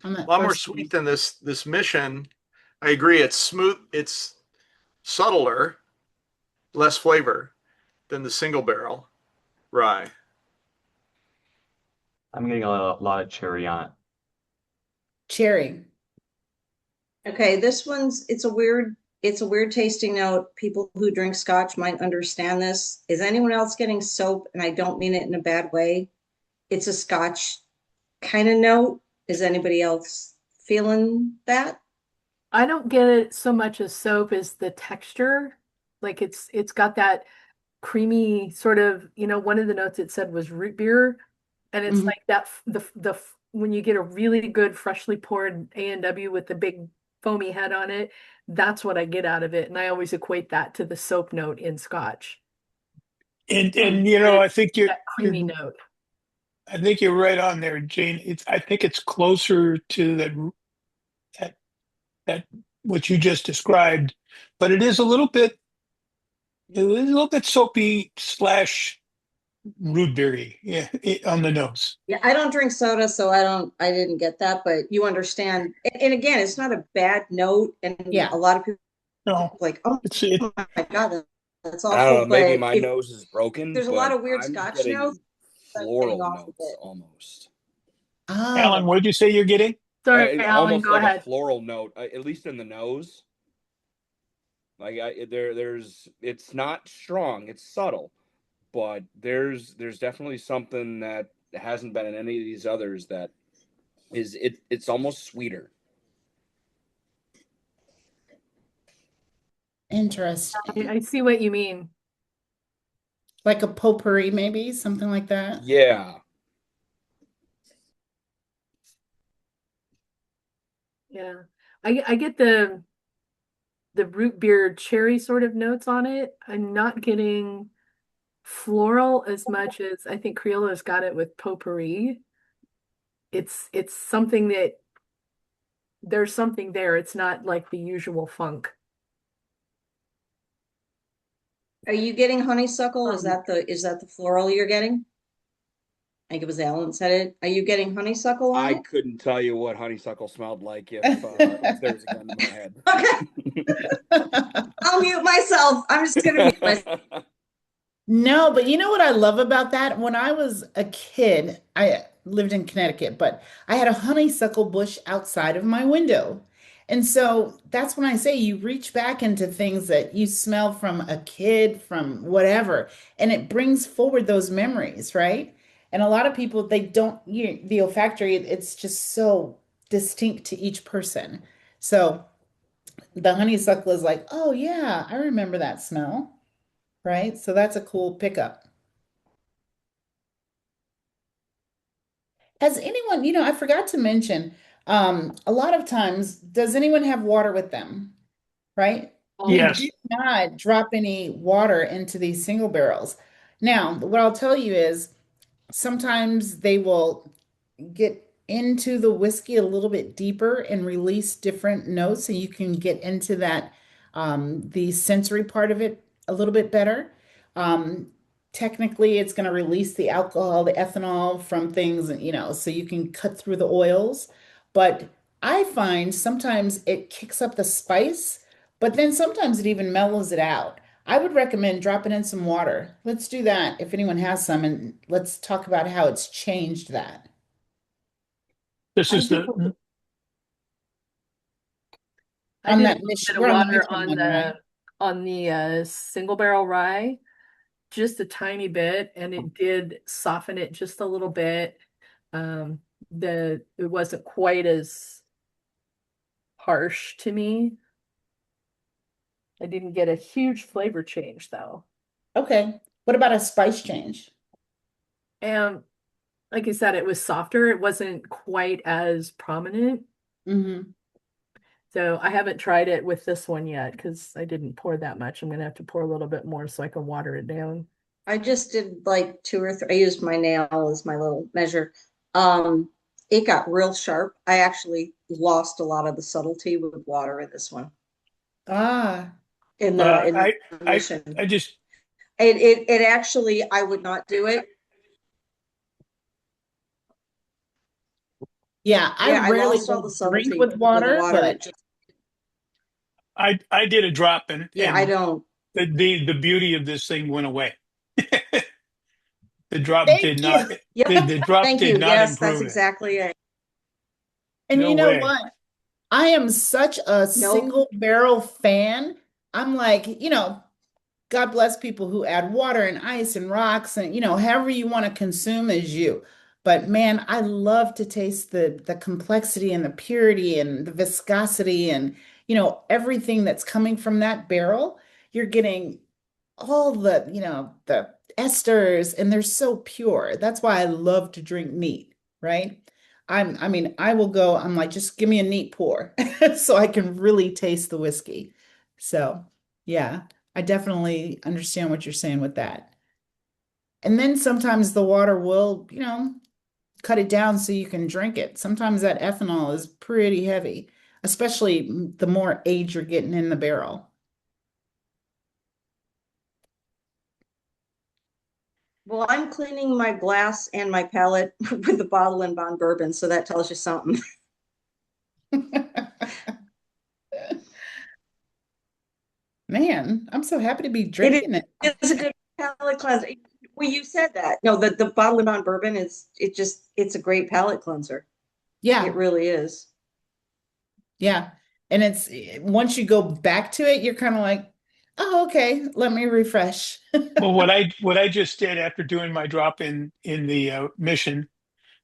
On A that lot more first sweet one. than this mission. I agree. It's smooth. It's subtler, less flavor than the single barrel rye. I'm getting a lot of cherry on it. Cherry. Okay, this one's it's a weird tasting note. People who drink scotch might understand this. Is anyone else getting soap? And I don't mean it in a bad way. It's a scotch kind of note. Is anybody else feeling that? I don't get it so much as soap as the texture. Like it's got that creamy sort of, one of the notes it said was root beer. And it's Mhm. like that when you get a really good freshly poured A&W with the big foamy head on it, that's what I get out of it. And I always equate that to the soap note in Scotch. And That I think that creamy note. you're right on there, Jane. I think it's closer to that that what you just described, but it is a little bit soapy slash root beery, yeah, on the nose. Yeah, I don't drink soda, so I didn't get that, but you understand. And again, it's not a bad note. And Yeah. a lot of people No, are like, oh it. my God, that's I don't know, awful. maybe But my if nose is broken, there's a lot but of weird I'm scotch notes, getting I'm getting floral off of notes it. almost. Alan, Oh, what did you say you're getting? Sorry, Alan, Almost go like a ahead. floral note, at least in the nose. Like it's not strong, it's subtle, but there's definitely something that hasn't been in any of these others that it's almost sweeter. interesting. I see what you mean. Like a potpourri, maybe, something like that. Yeah. Yeah. I get the root beer cherry sort of notes on it. I'm not getting floral as much as I think Creola's got it with potpourri. It's something that there's something there. It's not like the usual funk. Are you getting honeysuckle? Is that the floral you're getting? I think it was Alan said it. Are you getting honeysuckle on I it? couldn't tell you what honeysuckle smelled like if there's a gun in my head. Okay, I'll mute myself. I'm just gonna mute myself. No, but you know what I love about that? When I was a kid, I lived in Connecticut, but I had a honeysuckle bush outside of my window. And so that's when I say you reach back into things that you smell from a kid, from whatever, and it brings forward those memories, right? And a lot of people, they don't, the olfactory, it's just so distinct to each person. So the honeysuckle is like, oh yeah, I remember that smell, right? So that's a cool pickup. Has anyone, I forgot to mention, a lot of times, does anyone have water with them, right? We do Yes. not drop any water into these single barrels. Now, what I'll tell you is sometimes they will get into the whiskey a little bit deeper and release different notes, so you can get into that the sensory part of it a little bit better. Um, Technically, it's going to release the alcohol, the ethanol from things, and so you can cut through the oils. But I find sometimes it kicks up the spice, but then sometimes it even mellows it out. I would recommend dropping in some water. Let's do that if anyone has some, and let's talk about how it's changed that. This I is did the I On did a that little mission, bit of we're on the water mission one, right? on the single barrel rye, just a tiny bit, and it did soften it just a little bit. Um, it wasn't quite as harsh to me. I didn't get a huge flavor change though. Okay. What about a spice change? And like I said, it was softer. It wasn't quite as prominent. Hmm. So I haven't tried it with this one yet because I didn't pour that much. I'm gonna have to pour a little bit more so I can water it down. I just did like two or three. I used my nail as my little measure. Um, it got real sharp. I actually lost a lot of the subtlety with water in this one Ah, in I the I mission. I just It actually I would not do it. yeah, I Yeah, I rarely lost all will the drink subtlety with with the water, water. It but just I did a drop yeah, I and don't. the beauty of this thing went away. The drop thank did not you. Yep, the drop thank did you. not Yes, that's improve it. exactly it. And No you know way. what? I am such a Nope. single barrel fan. I'm like, God bless people who add water and ice and rocks and however you want to consume is you. But man, I love to taste the complexity and the purity and the viscosity and everything that's coming from that barrel. You're getting all the esters, and they're so pure. That's why I love to drink neat, right? I mean, I will go, I'm like, just give me a neat pour so I can really taste the whiskey. So, yeah, I definitely understand what you're saying with that. And then sometimes the water will, cut it down so you can drink it. Sometimes that ethanol is pretty heavy, especially the more age you're getting in the barrel. Well, I'm cleaning my glass and my palate with the bottle and Bond Bourbon, so that tells you something. Man, I'm so happy to be It drinking it. is a good palate cleanser. Well, you said that. No, the bottle and Bond Bourbon is it's a great palate cleanser. It Yeah, really is. yeah. And it's once you go back to it, you're kind of like, oh, okay, let me refresh. Well, what I just did after doing my drop in the mission,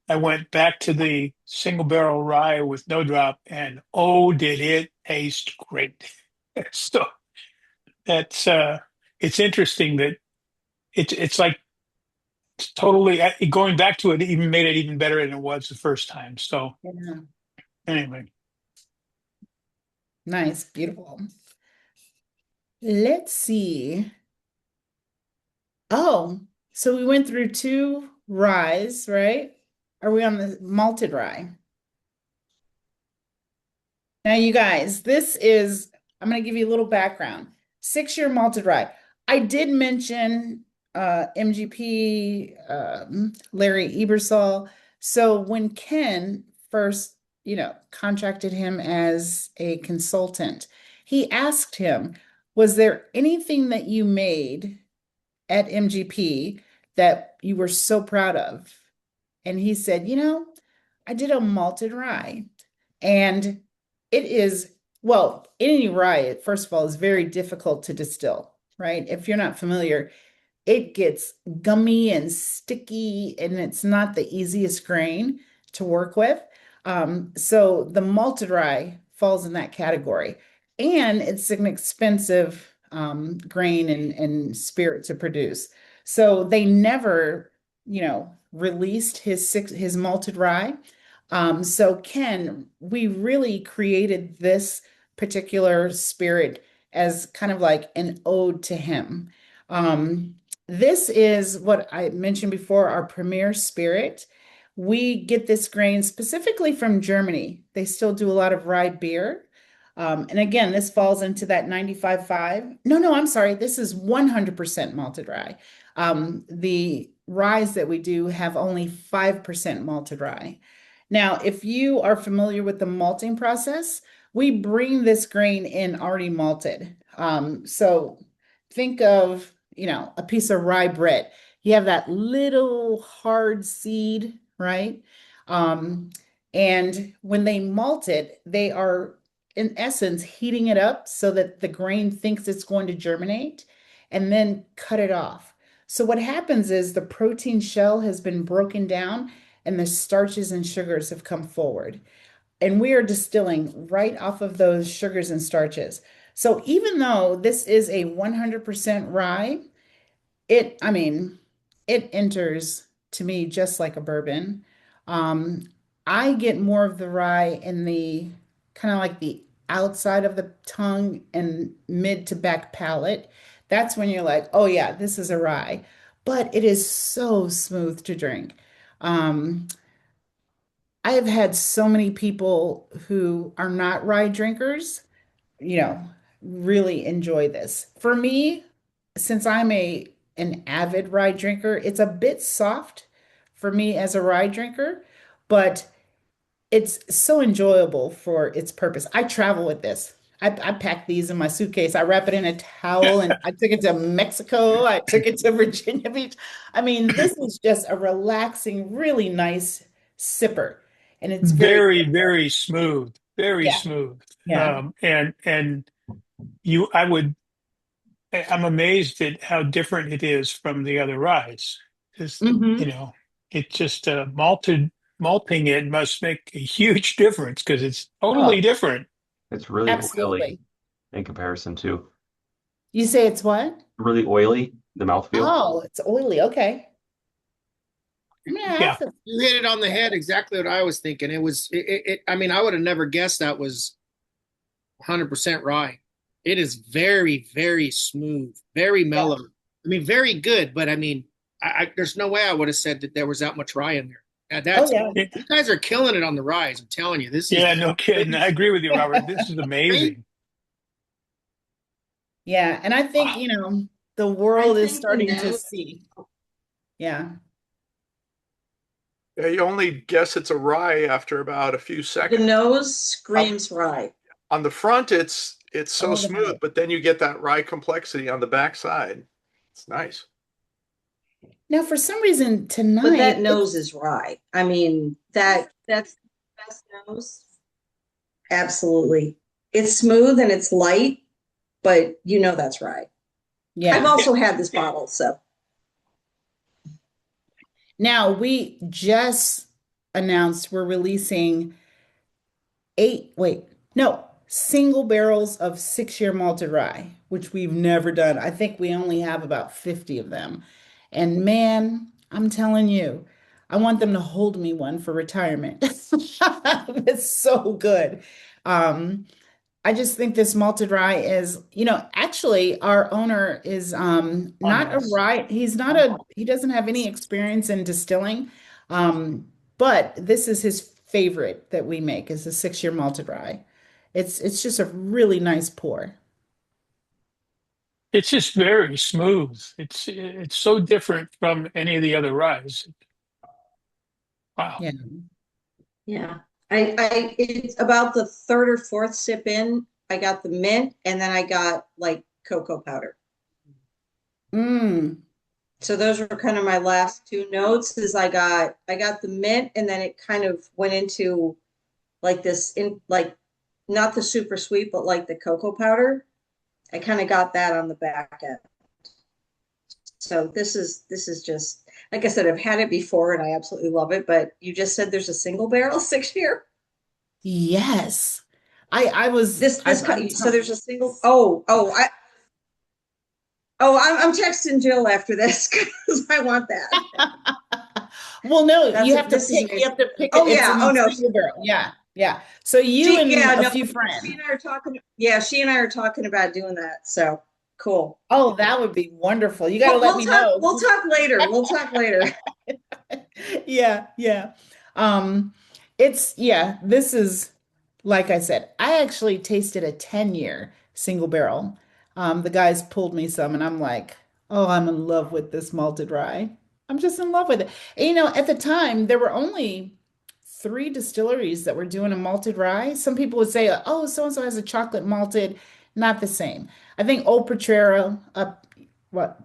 I went back to the single barrel rye with no drop, and oh, did it taste great! So that's it's interesting that it's like it's totally going back to it even made it even better than it was the first time. So Yeah. anyway, Nice, beautiful. Let's see. Oh, so we went through two ryes, right? Are we on the malted rye? Now, you guys, I'm going to give you a little background. 6-year malted rye. I did mention MGP, Larry Ebersol. So when Ken first, contracted him as a consultant, he asked him, was there anything that you made at MGP that you were so proud of? And he said, I did a malted rye. And it is, well, any rye, first of all, is very difficult to distill, right? If you're not familiar, it gets gummy and sticky, and it's not the easiest grain to work with. So the malted rye falls in that category. And it's an expensive grain and spirit to produce. So they never, released his malted rye. So Ken, we really created this particular spirit as kind of like an ode to him. This is what I mentioned before, our premier spirit. we get this grain specifically from Germany. They still do a lot of rye beer. And again, this falls into that 95.5. No, I'm sorry. This is 100% malted rye. The ryes that we do have only 5% malted rye. Now, if you are familiar with the malting process, we bring this grain in already malted. So think of, a piece of rye bread. You have that little hard seed, right? Um, and when they malt it, they are in essence heating it up so that the grain thinks it's going to germinate and then cut it off. So what happens is the protein shell has been broken down and the starches and sugars have come forward. And we are distilling right off of those sugars and starches. So even though this is a 100% rye, I mean, it enters to me just like a bourbon. Um, I get more of the rye in the kind of like the outside of the tongue and mid to back palate. That's when you're like, oh yeah, this is a rye. But it is so smooth to drink. Um, I have had so many people who are not rye drinkers, you know, really enjoy this. For me, since I'm an avid rye drinker, it's a bit soft for me as a rye drinker, but it's so enjoyable for its purpose. I travel with this. I pack these in my suitcase. I wrap it in a towel and I took it to Mexico. I took it to Virginia Beach. I mean, this is just a relaxing, really nice sipper. And it's very, Very, very smooth, very yeah, smooth. yeah. And I'm amazed at how different it is from the other ryes. Just, Hmm. you know, it just malting it must make a huge difference because it's totally Oh, different. It's really oily absolutely. in comparison to You say it's what? really oily, the mouthfeel. Oh, it's oily. Okay. I'm gonna have Yeah. to. You hit it on the head, exactly what I was thinking. I mean, I would have never guessed that was 100% rye. It is very, very smooth, very Yeah. mellow. I mean, very good, but I mean, there's no way I would have said that there was that much rye in there. Oh That's yeah. It- You guys are killing it on the ryes. I'm telling you, this is yeah, no kidding. I agree with you, Robert. This is amazing. Yeah, and I think, Wow. the I world is think the starting to nose, see. Yeah. Yeah, you only guess it's a rye after about a few the seconds. nose Up screams rye. on the front, it's so Oh, the smooth, nose. but then you get that rye complexity on the backside. It's nice. Now, for some reason But that tonight, nose is rye. I mean, that's the best nose. Absolutely. It's smooth and it's light, but that's rye. I've yeah. also had this bottle, so Now we just announced we're releasing single barrels of 6-year malted rye, which we've never done. I think we only have about 50 of them. And man, I'm telling you, I want them to hold me one for retirement. It's so good. Um, I just think this malted rye is, actually our owner is Oh, not a nice. rye, he doesn't have any experience in distilling. Um, but this is his favorite that we make is a 6-year malted rye. It's just a really nice pour. It's just very smooth. It's so different from any of the other ryes. Wow. Yeah. yeah. It's about the third or fourth sip in. I got the mint and then I got like cocoa powder. Mm. So those were kind of my last two notes is I got the mint and then it kind of went into like this in like not the super sweet, but like the cocoa powder. I kind of got that on the back end. So this is just like I said, I've had it before and I absolutely love it. But you just said there's a single barrel 6-year. Yes. I was This I, this I'm so telling there's a single. I'm texting Jill after this because I want that. well, no, That's this is you amazing. have to pick it. Oh It's yeah. an Oh no. single barrel. Yeah, yeah. So you and Yeah, a no, few she friends. and I are talking. Yeah, she and I are talking about doing that. So Cool. Oh, that would be wonderful. You got to let me know. We'll talk later. We'll talk later. Yeah, yeah. Um, this is like I said, I actually tasted a 10-year single barrel. The guys pulled me some and I'm like, oh, I'm in love with this malted rye. I'm just in love with it. And, at the time there were only three distilleries that were doing a malted rye. Some people would say, oh, so and so has a chocolate malted, not the same. I think Old Potrero up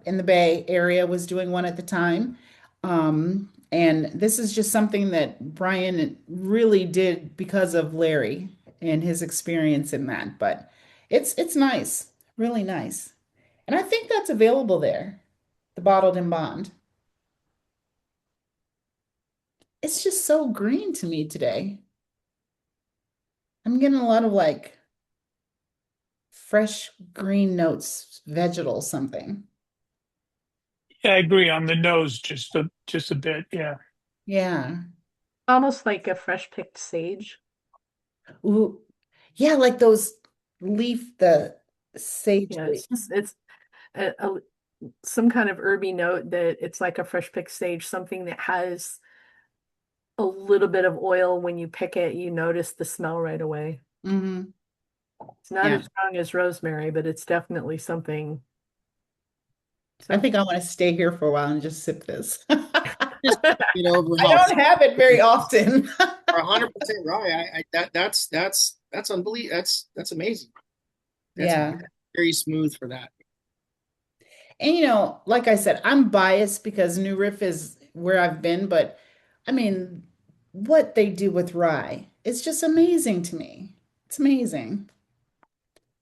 in the Bay Area was doing one at the time. And this is just something that Brian really did because of Larry and his experience in that. But it's nice, really nice. And I think that's available there, the bottled and bond. It's just so green to me today. I'm getting a lot of like fresh green notes, vegetal something. Yeah, I agree on the nose just a bit. Yeah. Yeah. Almost like a fresh picked sage. Ooh. Yeah, like those the sage Yeah, leaf. it's some kind of herby note that it's like a fresh picked sage, something that has a little bit of oil. When you pick it, you notice the smell right away. Hmm. It's not Yeah. as strong as rosemary, but it's definitely something. I think I want to stay here for a while and just sip this. Just, over I how don't have it very often. for 100% rye, that's unbelievable. That's amazing. That's Yeah. very smooth for that. And like I said, I'm biased because New Riff is where I've been, but I mean, what they do with rye, it's just amazing to me. It's amazing.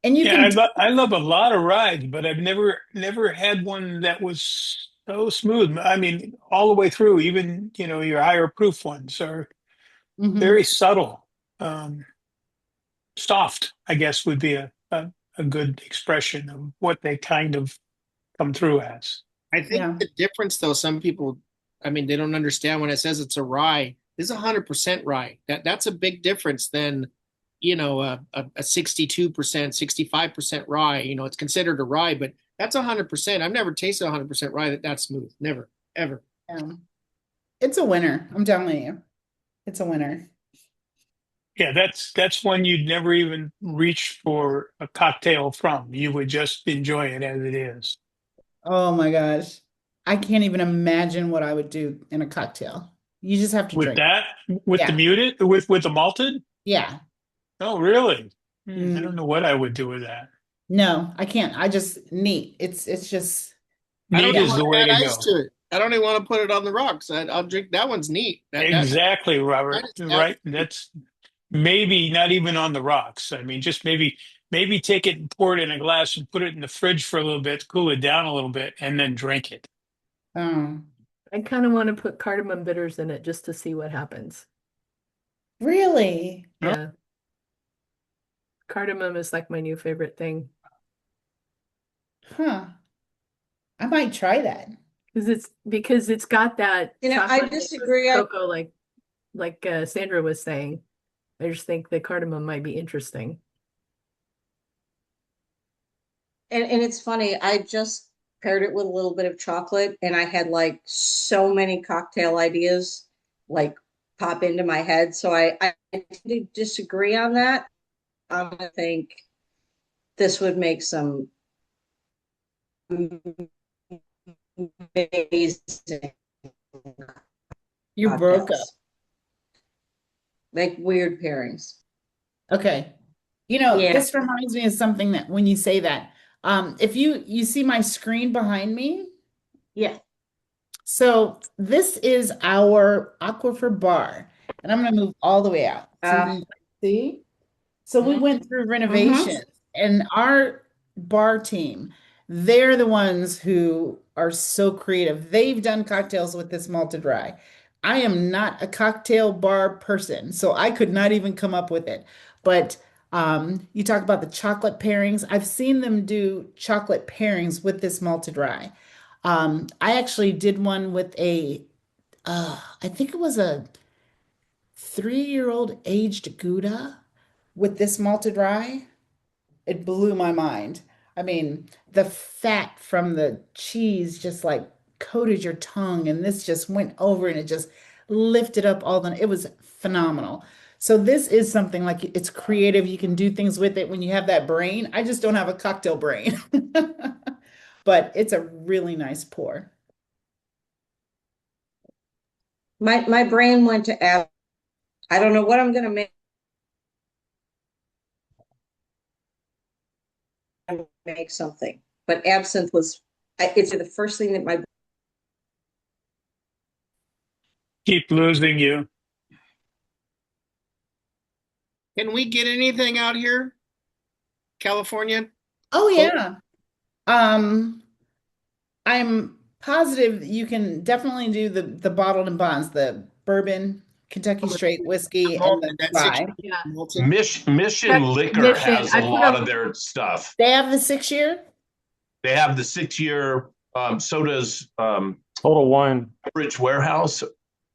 And you Yeah, can, I love a lot of rides, but I've never had one that was so smooth. I mean, all the way through, even, your higher proof ones are very Mhm. subtle. Soft, I guess, would be a good expression of what they kind of come through as. I think Yeah. the difference, though, some people, I mean, they don't understand when it says it's a rye. This is 100% rye. That's a big difference than, a 62%, 65% rye. It's considered a rye, but that's 100%. I've never tasted 100% rye that's smooth. Never, ever. Yeah. It's a winner. I'm telling you. It's a winner. Yeah, that's one you'd never even reach for a cocktail from. You would just enjoy it as it is. Oh my gosh. I can't even imagine what I would do in a cocktail. You just have to With drink. that, with the Yeah. muted, with the malted? Yeah. Oh, really? I don't Mm. know what I would do with that. No, I can't. I just neat. It's just I don't Neat even yeah. is want the way to to add ice go. to it. I don't even want to put it on the rocks. I'll drink that one's neat. Exactly, That Robert. is that. Right. That's maybe not even on the rocks. I mean, just maybe take it and pour it in a glass and put it in the fridge for a little bit, cool it down a little bit, and then drink it. Um, I kind of want to put cardamom bitters in it just to see what happens. really? Huh? Yeah, cardamom is like my new favorite thing Huh. I might try that. because it's got that I chocolate disagree. cocoa like Sandra was saying. I just think the cardamom might be interesting. And it's funny, I just paired it with a little bit of chocolate and I had like so many cocktail ideas like pop into my head. So I tend to disagree on that. I think this would make some amazing You broke up. cocktails, like weird pairings. Okay. Yeah. This reminds me of something that when you say that, if you see my screen behind me, Yeah. so this is our aquifer bar, and I'm going to move all the way out so you Uh, can see. So we went through mhm. renovations, and our bar team, they're the ones who are so creative. They've done cocktails with this malted rye. I am not a cocktail bar person, so I could not even come up with it. But you talk about the chocolate pairings. I've seen them do chocolate pairings with this malted rye. I actually did one with I think it was a 3-year-old aged Gouda with this malted rye. It blew my mind. I mean, the fat from the cheese just like coated your tongue, and this just went over and it just lifted up all the, it was phenomenal. So this is something like it's creative. You can do things with it when you have that brain. I just don't have a cocktail brain, but it's a really nice pour. My brain went to I don't know what I'm gonna make something, but absinthe was it's the first thing that my Keep losing you. Can we get anything out here, California? Oh yeah. Um, I'm positive you can definitely do the bottled and bonds, the bourbon, Kentucky straight whiskey, and the Malted, that rye. Yeah. malted. Mission Liquor Mission. has a lot of their stuff. They have the 6 year? They have the 6 year, so does Total Wine. Rich Warehouse,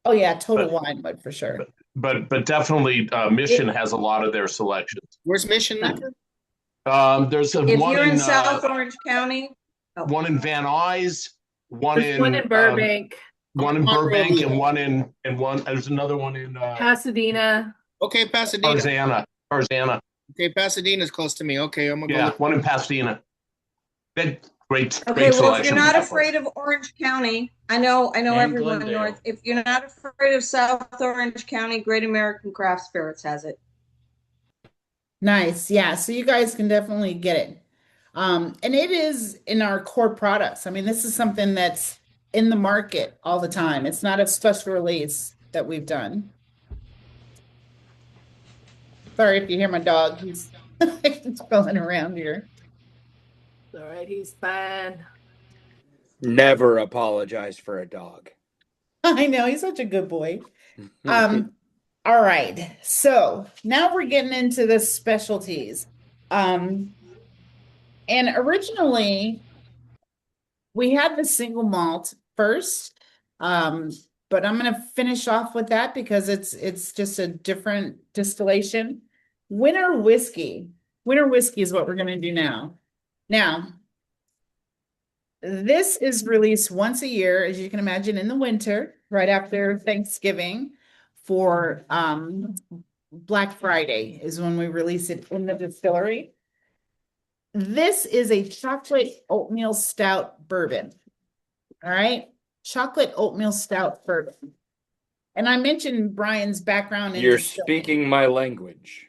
Oh yeah, total wine, but for sure. but definitely Mission has a lot of their selections. Where's Mission Yeah. Liquor? There's a if one you're in in South Orange County, one in Van Nuys, one There's in one in Burbank, one in Monrovia. Burbank, and one. There's another one in Pasadena. Okay, Pasadena. Tarzana. Okay, Pasadena's close to me. Okay, I'm gonna Yeah, go. one in Pasadena. Great, okay, great well, if selection. you're not afraid of Orange County, I know And everyone Glendale. north. If you're not afraid of South Orange County, Great American Craft Spirits has it. Nice. Yeah. So you guys can definitely get it. And it is in our core products. I mean, this is something that's in the market all the time. It's not a special release that we've done. Sorry if you hear my dog. He's he's rolling around here. All right, he's fine. Never apologize for a dog. I know he's such a good boy. All right. So now we're getting into the specialties. And originally we had the single malt first. But I'm gonna finish off with that because it's just a different distillation. Winter whiskey. Winter whiskey is what we're gonna do now. Now, this is released once a year, as you can imagine, in the winter, right after Thanksgiving, for Black Friday is when we release it in the distillery. This is a chocolate oatmeal stout bourbon. All right, chocolate oatmeal stout bourbon. And I mentioned Brian's background in You're distilling. speaking my language.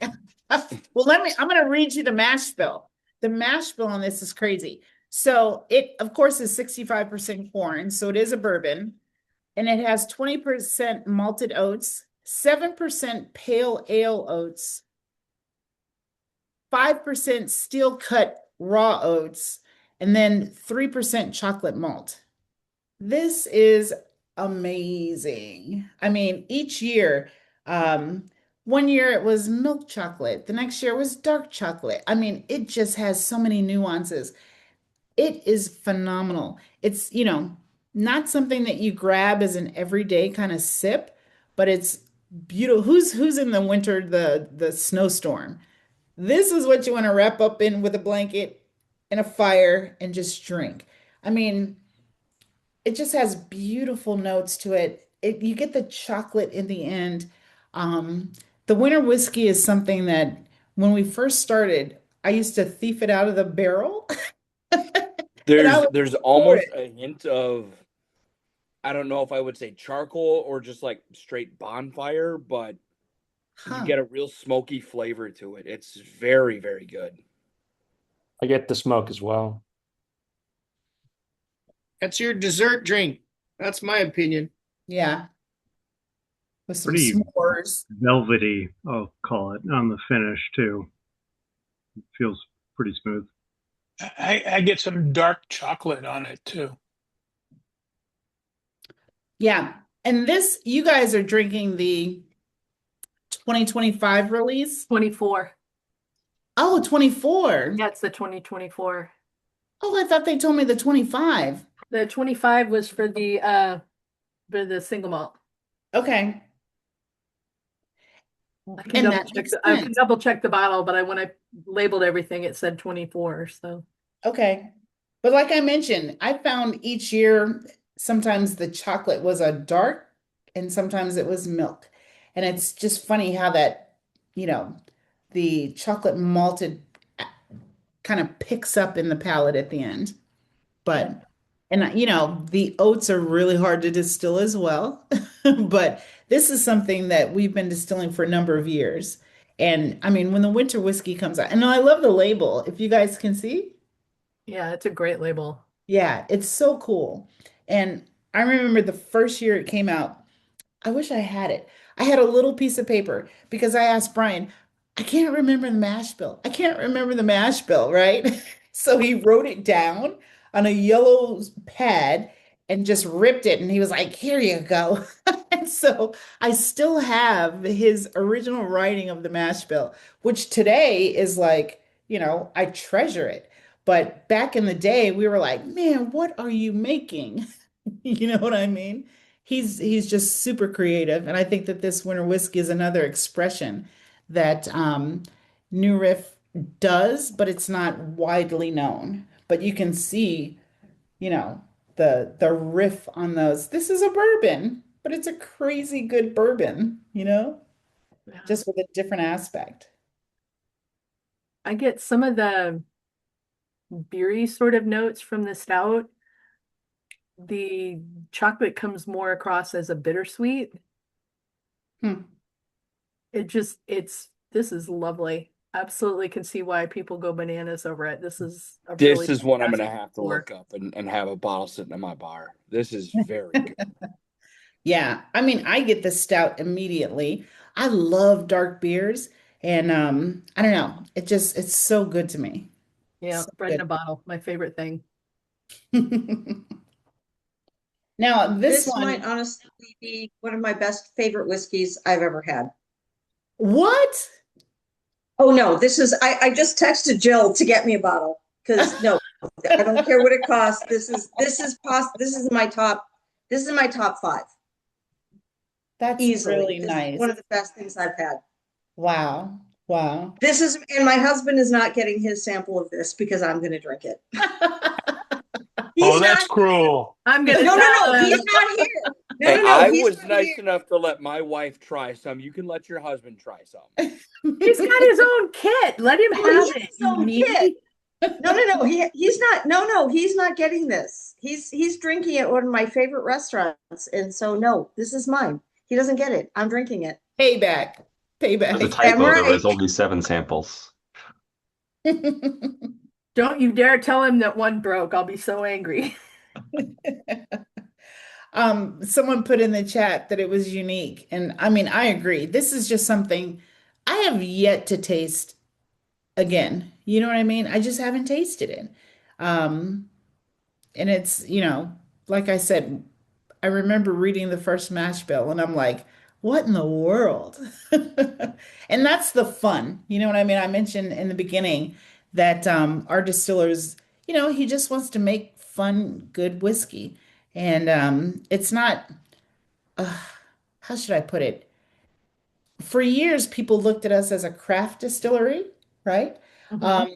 Well, I'm going to read you the mash bill. The mash bill on this is crazy. So it, of course, is 65% corn. So it is a bourbon. And it has 20% malted oats, 7% pale ale oats, 5% steel cut raw oats, and then 3% chocolate malt. This is amazing. I mean, each year, one year it was milk chocolate, the next year was dark chocolate. I mean, it just has so many nuances. It is phenomenal. It's, not something that you grab as an everyday kind of sip, but it's beautiful. Who's in the winter, the snowstorm? This is what you want to wrap up in with a blanket and a fire and just drink. I mean, it just has beautiful notes to it. You get the chocolate in the end. The winter whiskey is something that when we first started, I used to thief it out of the barrel. There's almost a hint of, I don't know if I would say charcoal or just like straight bonfire, but you get a real smoky flavor to it. It's very, very good. I get the smoke as well. That's your dessert drink. That's my opinion. Yeah. With some Pretty s'mores. velvety, I'll call it, on the finish too. It feels pretty smooth. I get some dark chocolate on it too. Yeah. And this, you guys are drinking the 2025 release? 24. Oh, 24. Yeah, it's the 2024. Oh, I thought they told me the 25. The 25 was for the single malt. Okay. I And that makes I can sense. double check the bottle, but when I labeled everything, it said 24. So Okay. But like I mentioned, I found each year sometimes the chocolate was a dark and sometimes it was milk. And it's just funny how that, you know, the chocolate malted kind of picks up in the palate at the end. Yeah. But, and the oats are really hard to distill as well. But this is something that we've been distilling for a number of years. And I mean, when the winter whiskey comes out, and I love the label, if you guys can see. Yeah, it's a great label. Yeah, it's so cool. And I remember the first year it came out, I wish I had it. I had a little piece of paper because I asked Brian, I can't remember the mash bill. I can't remember the mash bill, right? So he wrote it down on a yellow pad and just ripped it. And he was like, here you go. And so I still have his original writing of the mash bill, which today is like, I treasure it. But back in the day, we were like, man, what are you making? You know what I mean? He's just super creative, and I think that this winter whiskey is another expression that New Riff does, but it's not widely known. But you can see, you know, the riff on those. This is a bourbon, but it's a crazy good bourbon, Yeah. just with a different aspect. I get some of the beery sort of notes from the stout. The chocolate comes more across as a bittersweet. Hmm. This is lovely. Absolutely can see why people go bananas over it. This is a This really is one I'm gonna fantastic have to pour. look up and have a bottle sitting in my bar. This is very good. Yeah, I mean, I get the stout immediately. I love dark beers, and I don't know, it's so good to me. Yeah, So bread in a bottle, my favorite thing. good. Now, this This might one, honestly be one of my best favorite whiskeys I've ever had. what? Oh no, I just texted Jill to get me a bottle because no, I don't care what it costs. This is my top five That's easily. really This is nice. one of the best things I've had. Wow. Wow. And my husband is not getting his sample of this because I'm going to drink it. Oh, He's that's not. cruel. I'm No, gonna no, tell no, he's him. not here. No, Hey, no, no, I he's was not nice here. enough to let my wife try some. You can let your husband try some. He's got his own kit. Let him Oh, have he has it, his you own kit. meanie. No, no, no. He's not. No, no, he's not getting this. He's drinking at one of my favorite restaurants, and so no, this is mine. He doesn't get it. I'm drinking it. Payback. There's a Payback. Damn typo. There right. was only 7 samples. Don't you dare tell him that one broke. I'll be so angry. Someone put in the chat that it was unique, and I mean, I agree. This is just something I have yet to taste again. You know what I mean? I just haven't tasted it. Um, and it's, like I said, I remember reading the first mash bill and I'm like, what in the world? And that's the fun. You know what I mean? I mentioned in the beginning that our distillers, he just wants to make fun, good whiskey. And it's not, uh, how should I put it? For years, people looked at us as a craft distillery, right? Mhm. Um,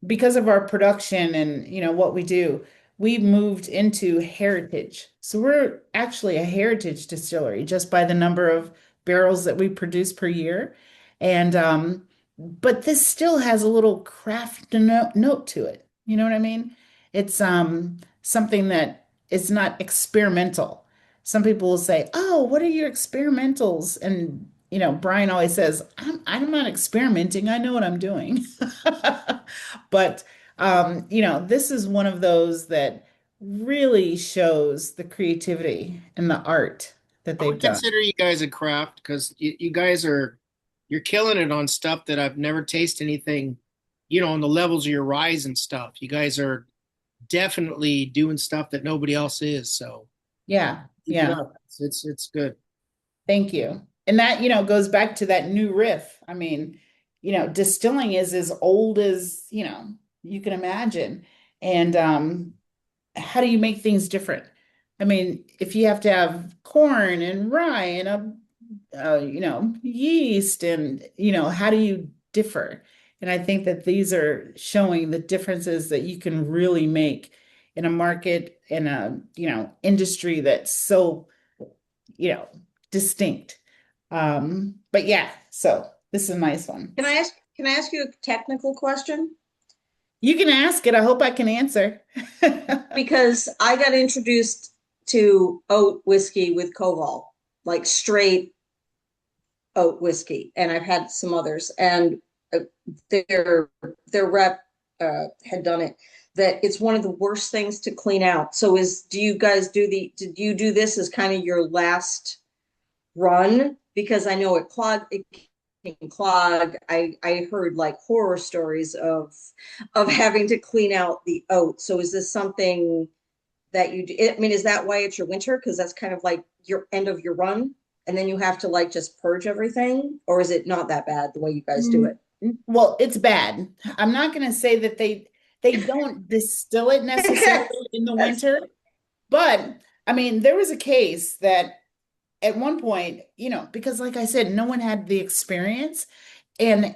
because of our production and what we do, we moved into heritage. So we're actually a heritage distillery just by the number of barrels that we produce per year. And but this still has a little craft note to it. You know what I mean? It's something that is not experimental. Some people will say, "Oh, what are your experimentals?" And Brian always says, I'm not experimenting. I know what I'm doing." But this is one of those that really shows the creativity and the art that I they've would done. consider you guys a craft because you guys you're killing it on stuff that I've never tasted anything, on the levels of your rise and stuff. You guys are definitely doing stuff that nobody else is. So Yeah, keep it yeah. up. It's good. Thank you. And that, goes back to that new riff. I mean, distilling is as old as, you can imagine. And how do you make things different? I mean, if you have to have corn and rye and yeast and, how do you differ? And I think that these are showing the differences that you can really make in a market, in a, industry that's so, you know, distinct. But yeah, so this is a nice one. Can I ask you a technical question? You can ask it. I hope I can answer. Because I got introduced to oat whiskey with Koval, like straight oat whiskey, and I've had some others, and their rep had done it, that it's one of the worst things to clean out. So do you guys did you do this as kind of your last run? Because I know it can clog. I heard like horror stories of having to clean out the oat. So is this something that you do? I mean, is that why it's your winter? Because that's kind of like your end of your run, and then you have to like just purge everything, or is it not that bad the way you guys do it? Well, it's bad. I'm not going to say that they don't distill it necessarily in the winter, but I mean, there was a case that at one point, because like I said, no one had the experience, and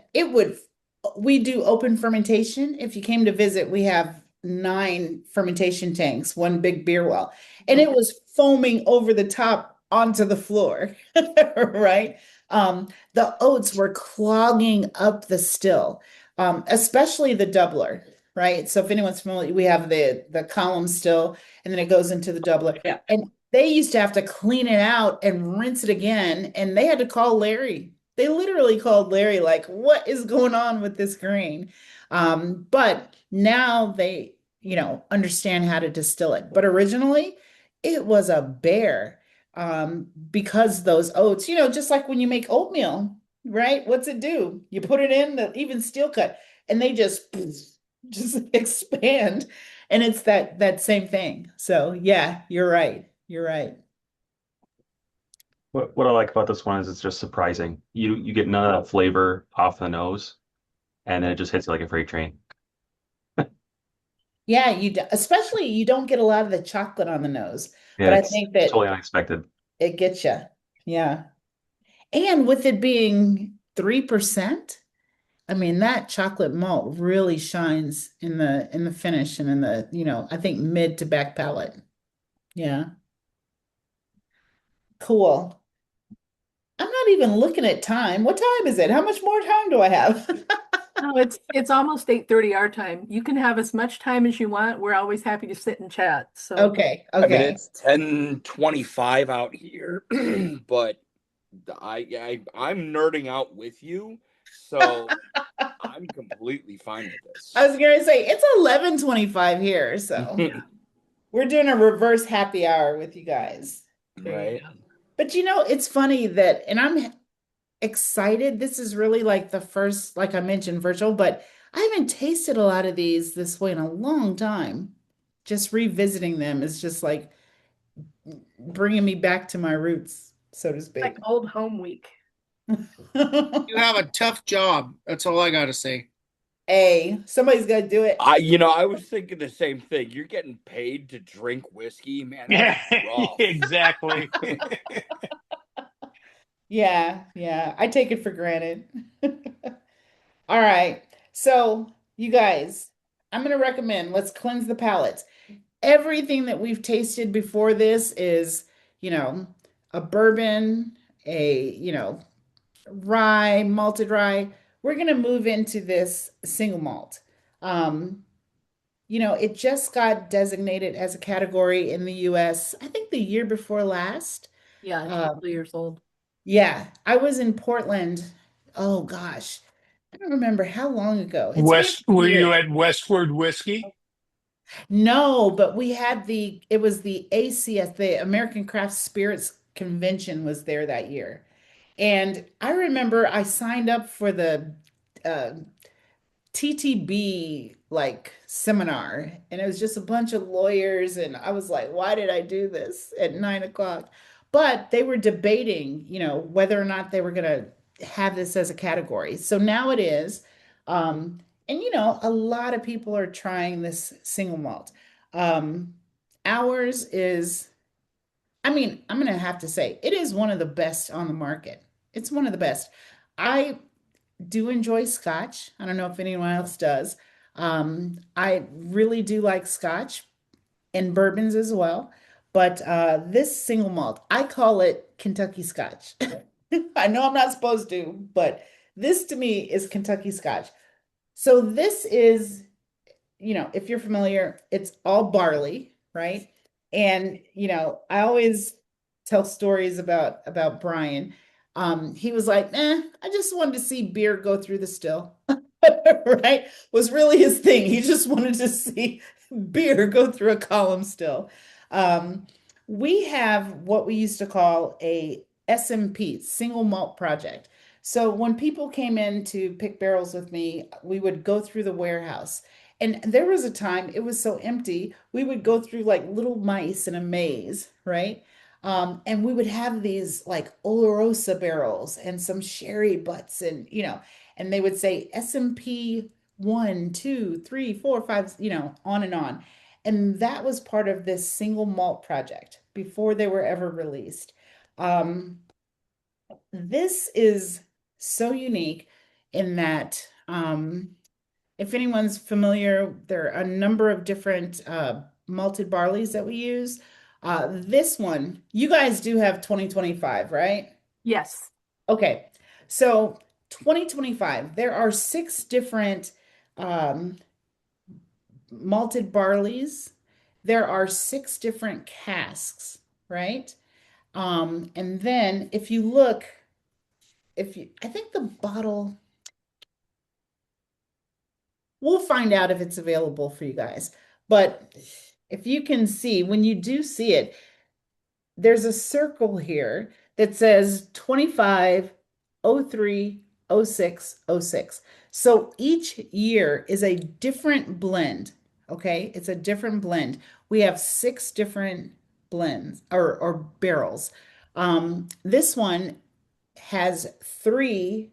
we do open fermentation. If you came to visit, we have 9 fermentation tanks, one big beer well, and it was foaming over the top onto the floor, right? The oats were clogging up the still, especially the doubler, right? So if anyone's familiar, we have the column still, and then it goes into the doubler. Yeah. And they used to have to clean it out and rinse it again, and they had to call Larry. They literally called Larry, like, what is going on with this grain? But now they, understand how to distill it. But originally, it was a bear, because those oats, just like when you make oatmeal, right? What's it do? You put it in the even steel cut, and they just expand, and it's that same thing. So yeah, you're right. You're right. What I like about this one is it's just surprising. You get none of that flavor off the nose, and then it just hits you like a freight train. Yeah, especially you don't get a lot of the chocolate on the nose, but Yeah, I it's think that totally unexpected. it gets you. Yeah. And with it being 3%, I mean that chocolate malt really shines in the finish and in the, I think mid to back palate. Yeah. Cool. I'm not even looking at time. What time is it? How much more time do I have? No, it's almost 8:30 our time. You can have as much time as you want. We're always happy to sit and chat. So Okay. I mean, Okay. it's 10:25 out here, but I'm nerding out with you, so I'm completely fine with this. I was gonna say it's 11:25 here, so we're doing a reverse happy hour with you guys. Right. But it's funny that, and I'm excited. This is really like the first, like I mentioned, virtual, but I haven't tasted a lot of these this way in a long time. Just revisiting them is just like bringing me back to my roots, so to speak. like old home week. You have a tough job. That's all I got to say. Hey, somebody's got to do it. I was thinking the same thing. You're getting paid to drink whiskey, man. Yeah, That's rough. exactly. Yeah. I take it for granted. All right. So, you guys, I'm going to recommend let's cleanse the palates. Everything that we've tasted before this is, a bourbon, rye, malted rye. We're going to move into this single malt. It just got designated as a category in the US, I think the year before last. Yeah, it's a couple of years old. Yeah, I was in Portland. Oh gosh, I don't remember how long ago. It's been Were years. you at Westward Whiskey? No, but it was the ACS, the American Craft Spirits Convention was there that year. And I remember I signed up for the uh, TTB like seminar, and it was just a bunch of lawyers, and I was like, why did I do this at 9 o'clock? But they were debating, whether or not they were going to have this as a category. So now it is. And a lot of people are trying this single malt. Ours is, I mean, I'm going to have to say, it is one of the best on the market. It's one of the best. I do enjoy Scotch. I don't know if anyone else does. I really do like Scotch and bourbons as well. But this single malt, I call it Kentucky Scotch. I know I'm not supposed to, but this to me is Kentucky Scotch. So this is, if you're familiar, it's all barley, right? And, I always tell stories about Brian. He was like, I just wanted to see beer go through the still, right? Was really his thing. He just wanted to see beer go through a column still. Um, we have what we used to call a SMP, single malt project. So when people came in to pick barrels with me, we would go through the warehouse. And there was a time it was so empty, we would go through like little mice in a maze, right? And we would have these like Olorosa barrels and some sherry butts, and and they would say SMP 1, 2, 3, 4, 5, on and on. And that was part of this single malt project before they were ever released. Um, this is so unique in that if anyone's familiar, there are a number of different malted barleys that we use. This one, you guys do have 2025, right? Yes. Okay. So 2025, there are six different um, malted barleys. There are six different casks, right? And then if you look, I think the bottle, we'll find out if it's available for you guys. But if you can see, when you do see it, there's a circle here that says 25, 03, 06, 06. So each year is a different blend. Okay, it's a different blend. We have six different blends or barrels. This one has three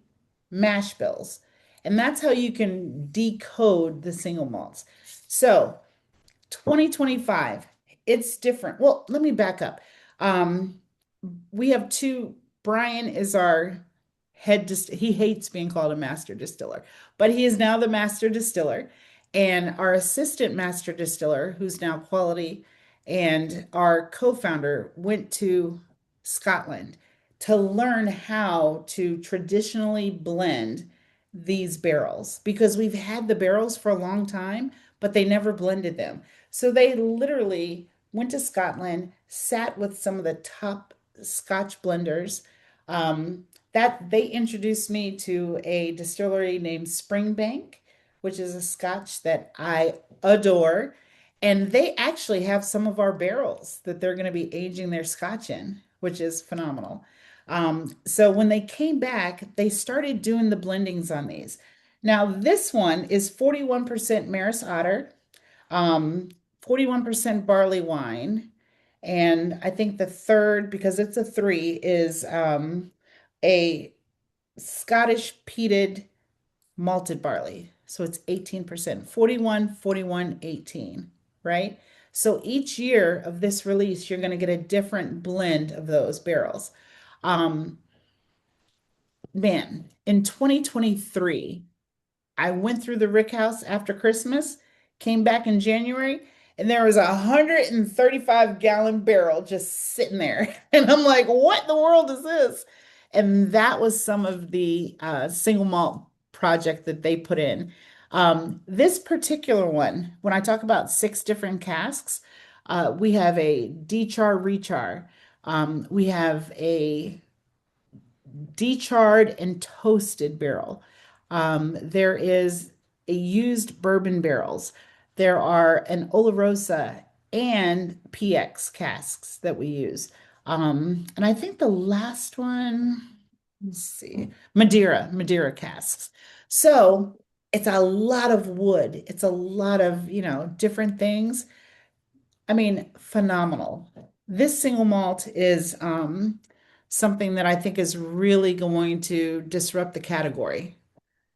mash bills, and that's how you can decode the single malts. So 2025, it's different. Well, let me back up. Um, we have two. Brian is our he hates being called a master distiller, but he is now the master distiller. And our assistant master distiller, who's now quality, and our co-founder went to Scotland to learn how to traditionally blend these barrels because we've had the barrels for a long time, but they never blended them. So they literally went to Scotland, sat with some of the top Scotch blenders. That they introduced me to a distillery named Springbank, which is a Scotch that I adore. And they actually have some of our barrels that they're going to be aging their Scotch in, which is phenomenal. So when they came back, they started doing the blendings on these. Now, this one is 41% Maris Otter, 41% barley wine. And I think the third, because it's a three, is a Scottish peated malted barley. So it's 18%, 41, 41, 18, right? So each year of this release, you're going to get a different blend of those barrels. Um, Man, in 2023, I went through the Rick House after Christmas, came back in January, and there was a 135-gallon barrel just sitting there. And I'm like, what in the world is this? And that was some of the single malt project that they put in. This particular one, when I talk about six different casks, we have a dechar rechar. We have a decharred and toasted barrel. There is a used bourbon barrels. There are an Olorosa and PX casks that we use. And I think the last one, let's see, Madeira casks. So it's a lot of wood. It's a lot of, different things. I mean, phenomenal. This single malt is something that I think is really going to disrupt the category.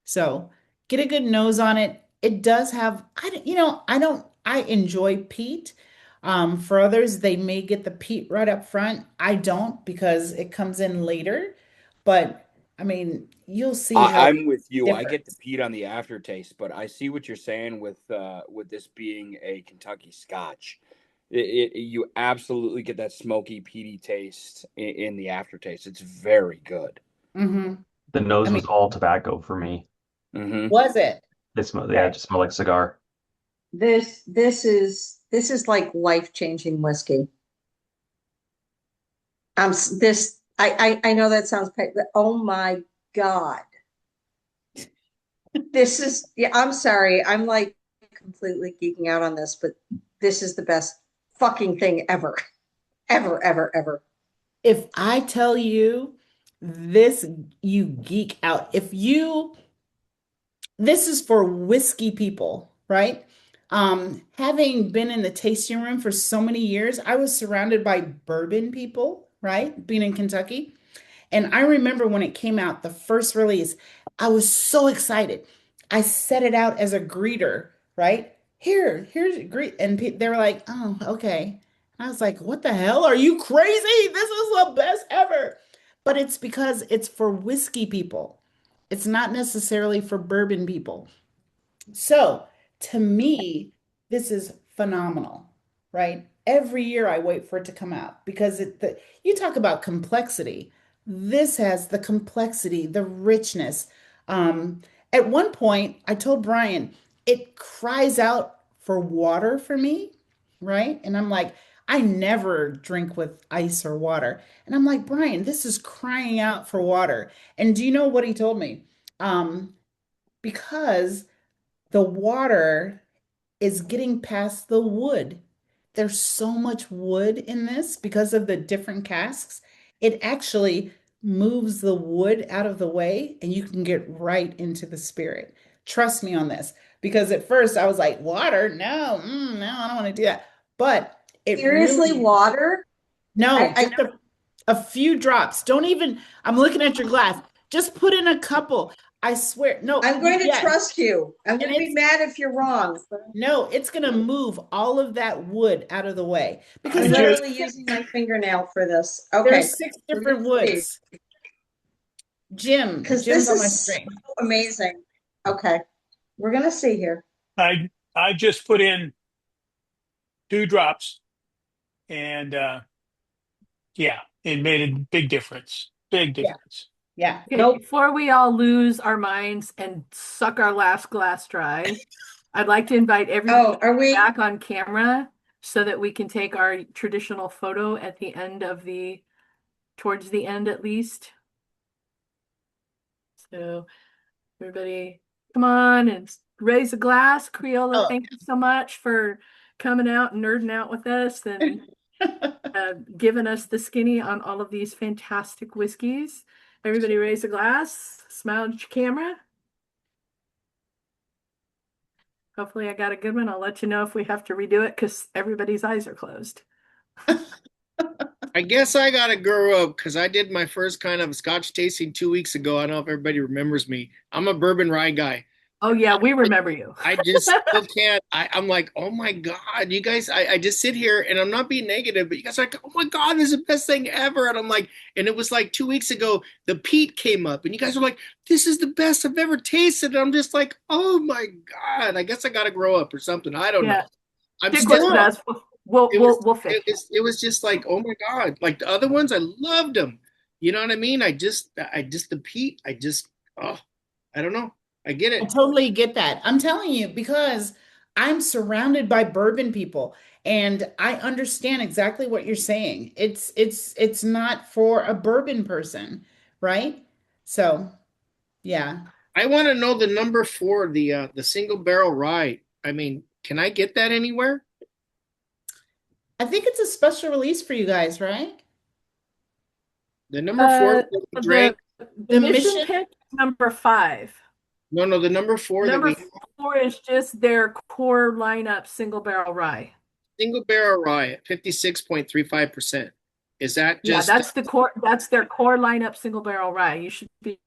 So get a good nose on it. It does have, I enjoy peat. For others, they may get the peat right up front. I don't because it comes in later. But I mean, you'll see how I'm with you. I different. get the peat on the aftertaste, but I see what you're saying with this being a Kentucky Scotch. You absolutely get that smoky, peaty taste in the aftertaste. It's very good. Hmm. The I nose mean, was all tobacco for me. Mm-hmm. was it? It smelled, yeah, it just smelled like cigar. This is like life-changing whiskey. This I know that sounds petty, but oh my God. This is, yeah, I'm sorry. I'm like completely geeking out on this, but this is the best fucking thing ever. Ever, ever, ever. If I tell you this, you geek out. This is for whiskey people, right? Having been in the tasting room for so many years, I was surrounded by bourbon people, right? Being in Kentucky. And I remember when it came out, the first release, I was so excited. I set it out as a greeter, right? Here's a greet. And they were like, oh, okay. I was like, what the hell? Are you crazy? This is the best ever. But it's because it's for whiskey people. It's not necessarily for bourbon people. So to me, this is phenomenal, right? Every year I wait for it to come out because you talk about complexity. This has the complexity, the richness. At one point, I told Brian, it cries out for water for me, right? And I'm like, I never drink with ice or water. And I'm like, Brian, this is crying out for water. And do you know what he told me? Because the water is getting past the wood. There's so much wood in this because of the different casks. It actually moves the wood out of the way and you can get right into the spirit. Trust me on this because at first I was like, water? No, no, I don't want to do that. But it Seriously, really, water? no, I just a few drops. Don't even, I'm looking at your glass. Just put in a couple. I swear. No, I'm going to yeah. trust you. I'm And going to be it's mad if you're wrong. no, it's going to move all of that wood out of the way because I'm I just, literally using my fingernail for this. there's Okay. six We're going different to see. woods. Because Jim's this on my is so screen. amazing. Okay. We're going to see here. I just put in 2 drops, and yeah, it made a big difference. Big Yeah, difference. yeah. Okay, Nope. before we all lose our minds and suck our last glass dry, I'd like to invite everybody Oh, are we? back on camera so that we can take our traditional photo at the end of towards the end at least. So everybody, come on and raise a glass. Creola, Oh, thank you so much for coming out and nerding out with us and giving us the skinny on all of these fantastic whiskeys. Everybody raise a glass, smile at your camera. Hopefully I got a good one. I'll let you know if we have to redo it because everybody's eyes are closed. I guess I gotta grow up because I did my first kind of Scotch tasting 2 weeks ago. I don't know if everybody remembers me. I'm a bourbon rye guy. Oh yeah, we remember you. I just still can't. I'm like, oh my God, you guys, I just sit here and I'm not being negative, but you guys are like, oh my God, this is the best thing ever. And I'm like, and it was like 2 weeks ago, the peat came up and you guys were like, this is the best I've ever tasted. And I'm just like, oh my God, I guess I got to grow up or something. I don't know. Yeah, I'm stick with still, us. it was, We'll fix it. it was just like, oh my God, like the other ones, I loved them. You know what I mean? The peat, oh, I don't know. I get I it. totally get that. I'm telling you because I'm surrounded by bourbon people and I understand exactly what you're saying. It's not for a bourbon person, right? So, yeah. I want to know the number 4, the single barrel rye. I mean, can I get that anywhere? I think it's a special release for you guys, right? The number 4 that we The drank. the The mission mission. pick is number 5. No, the number 4 that Number we 4 is just their core lineup single barrel rye. single barrel rye at 56.35%. Is that Yeah, just that's their core lineup single barrel rye. You should be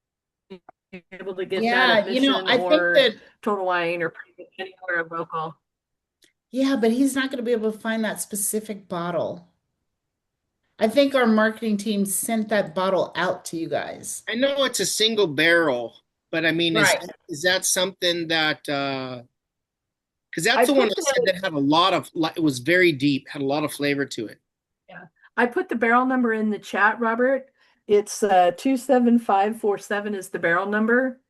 able to get that at Yeah, Mission I think or that Total Wine or pretty much anywhere local. yeah, but he's not going to be able to find that specific bottle. I think our marketing team sent that bottle out to you guys. I know it's a single barrel, but I mean, Right. is that something that because that's I the one put I said the that had a lot of it was very deep, had a lot of flavor to it. yeah, I put the barrel number in the chat, Robert. It's 27547 is the barrel number.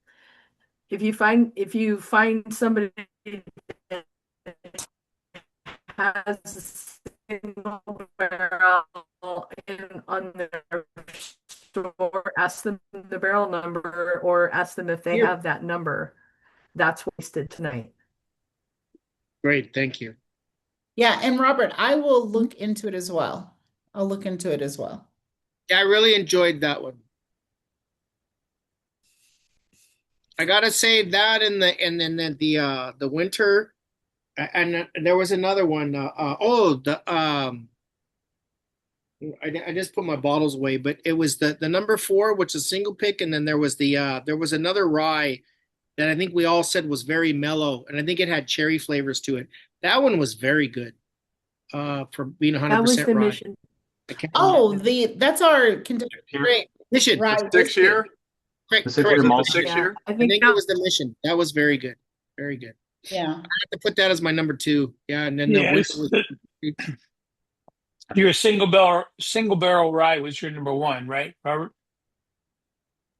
If you find somebody that has a single barrel on their store, ask them the barrel number or ask them if they Here. have that number. That's wasted tonight. Great, thank you. Yeah, and Robert, I will look into it as well. I'll look into it as well. Yeah, I really enjoyed that one. I gotta say that and then the winter and there was another one. I just put my bottles away, but it was the number 4, which is single pick, and then there was there was another rye that I think we all said was very mellow, and I think it had cherry flavors to it. That one was very good for being 100% That was the rye. mission. Oh, that's our Great mission. Rye Six whiskey. year? Correct, The 6 correct. year The malt. 6 Yeah, year? I I think think it was the mission. That was very good. Very good. Yeah. I have to put that as my number 2. Yeah, and then the Yes. winter was Your single barrel rye was your number 1, right, Robert?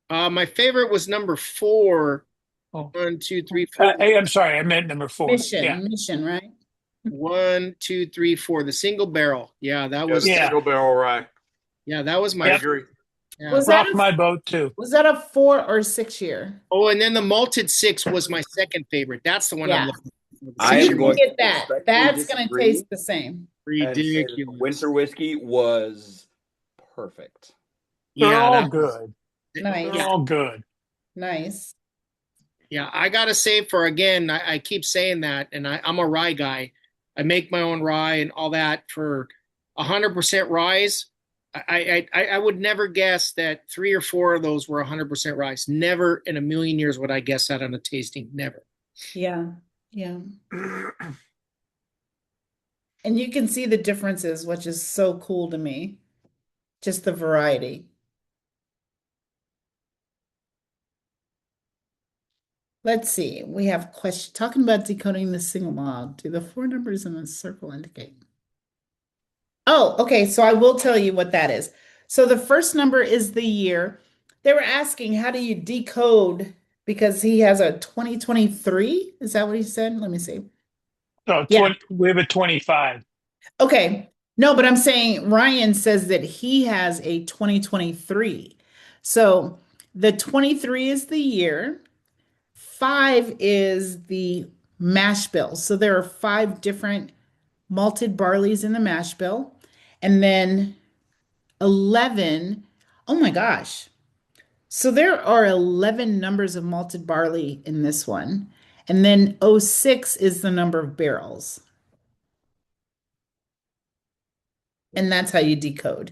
my favorite was number 4. Oh. 1, 2, 3, 4. Hey, I'm sorry, I meant number 4. Yeah. Mission, right? 1, 2, 3, 4. The single barrel. Yeah, that was Yeah. Single barrel rye. yeah, that was my I Yep. agree. yeah. Was that Rocked my boat too. was that a 4 or 6 year? Oh, and then the malted 6 was my second favorite. That's the one Yeah. I'm looking for. I You am can going get to that. respectfully That's gonna disagree taste the same. and say that the Ridiculous. winter whiskey was perfect. They're Yeah, all that good. Nice. They're all good. Nice. yeah. I gotta say for again, I keep saying that, and I'm a rye guy. I make my own rye and all that for 100% ryes. I would never guess that 3 or 4 of those were 100% ryes. Never in a million years would I guess that on a tasting. Never. Yeah. Yeah. And you can see the differences, which is so cool to me. Just the variety. Let's see. We have question talking about decoding the single log. Do the 4 numbers in the circle indicate? Oh, okay. So I will tell you what that is. So the first number is the year. They were asking, how do you decode? Because he has a 2023. Is that what he said? Let me see. So Yeah. we have a 25. Okay. No, but I'm saying Ryan says that he has a 2023. So the 23 is the year. 5 is the mash bill. So there are 5 different malted barleys in the mash bill. And then 11, oh my gosh. So there are 11 numbers of malted barley in this one. And then 06 is the number of barrels. And that's how you decode.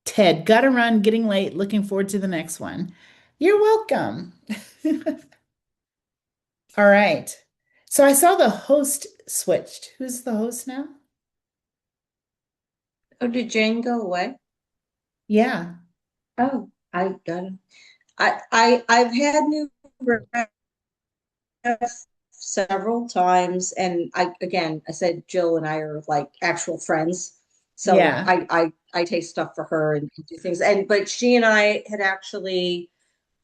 Ted, gotta run, getting late, looking forward to the next one. You're welcome. All right. So I saw the host switched. Who's the host now? Oh, did Jane go away? Yeah. Oh, I got it. I've had new breath several times, and I said Jill and I are like actual friends. So Yeah. I taste stuff for her and do things. But she and I had actually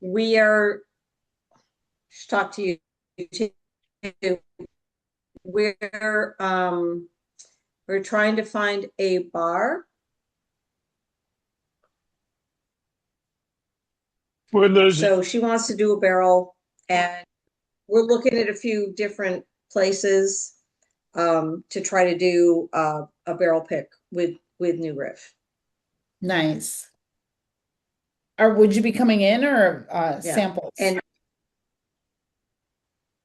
we are she talked to you too. We're trying to find a bar. We're losing. So she wants to do a barrel, and we're looking at a few different places to try to do a barrel pick with New Riff. Nice. Or would you be coming in or Yeah. samples? And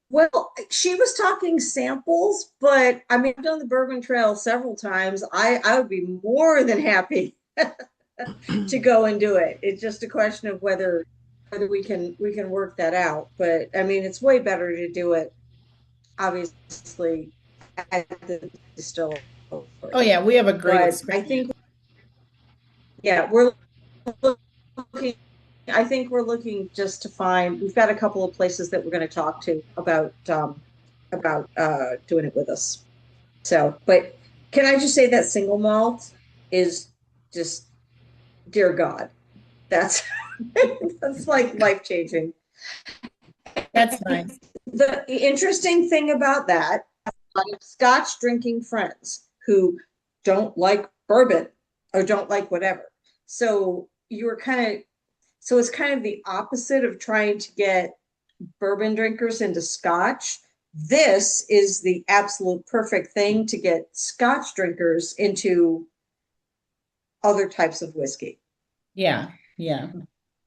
well, she was talking samples, but I mean, I've done the Bourbon Trail several times. I would be more than happy to go and do it. It's just a question of whether we can work that out. But I mean, it's way better to do it, obviously, at the distillery. Oh yeah, we have a great But I experience. think Yeah, we're looking, I think we're looking just to find, we've got a couple of places that we're going to talk to about doing it with us. So, but can I just say that single malt is just, dear God, that's that's like life changing. That's nice. The interesting thing about that, I have Scotch drinking friends who don't like bourbon or don't like whatever. So so it's kind of the opposite of trying to get bourbon drinkers into Scotch. This is the absolute perfect thing to get Scotch drinkers into other types of whiskey. Yeah, yeah.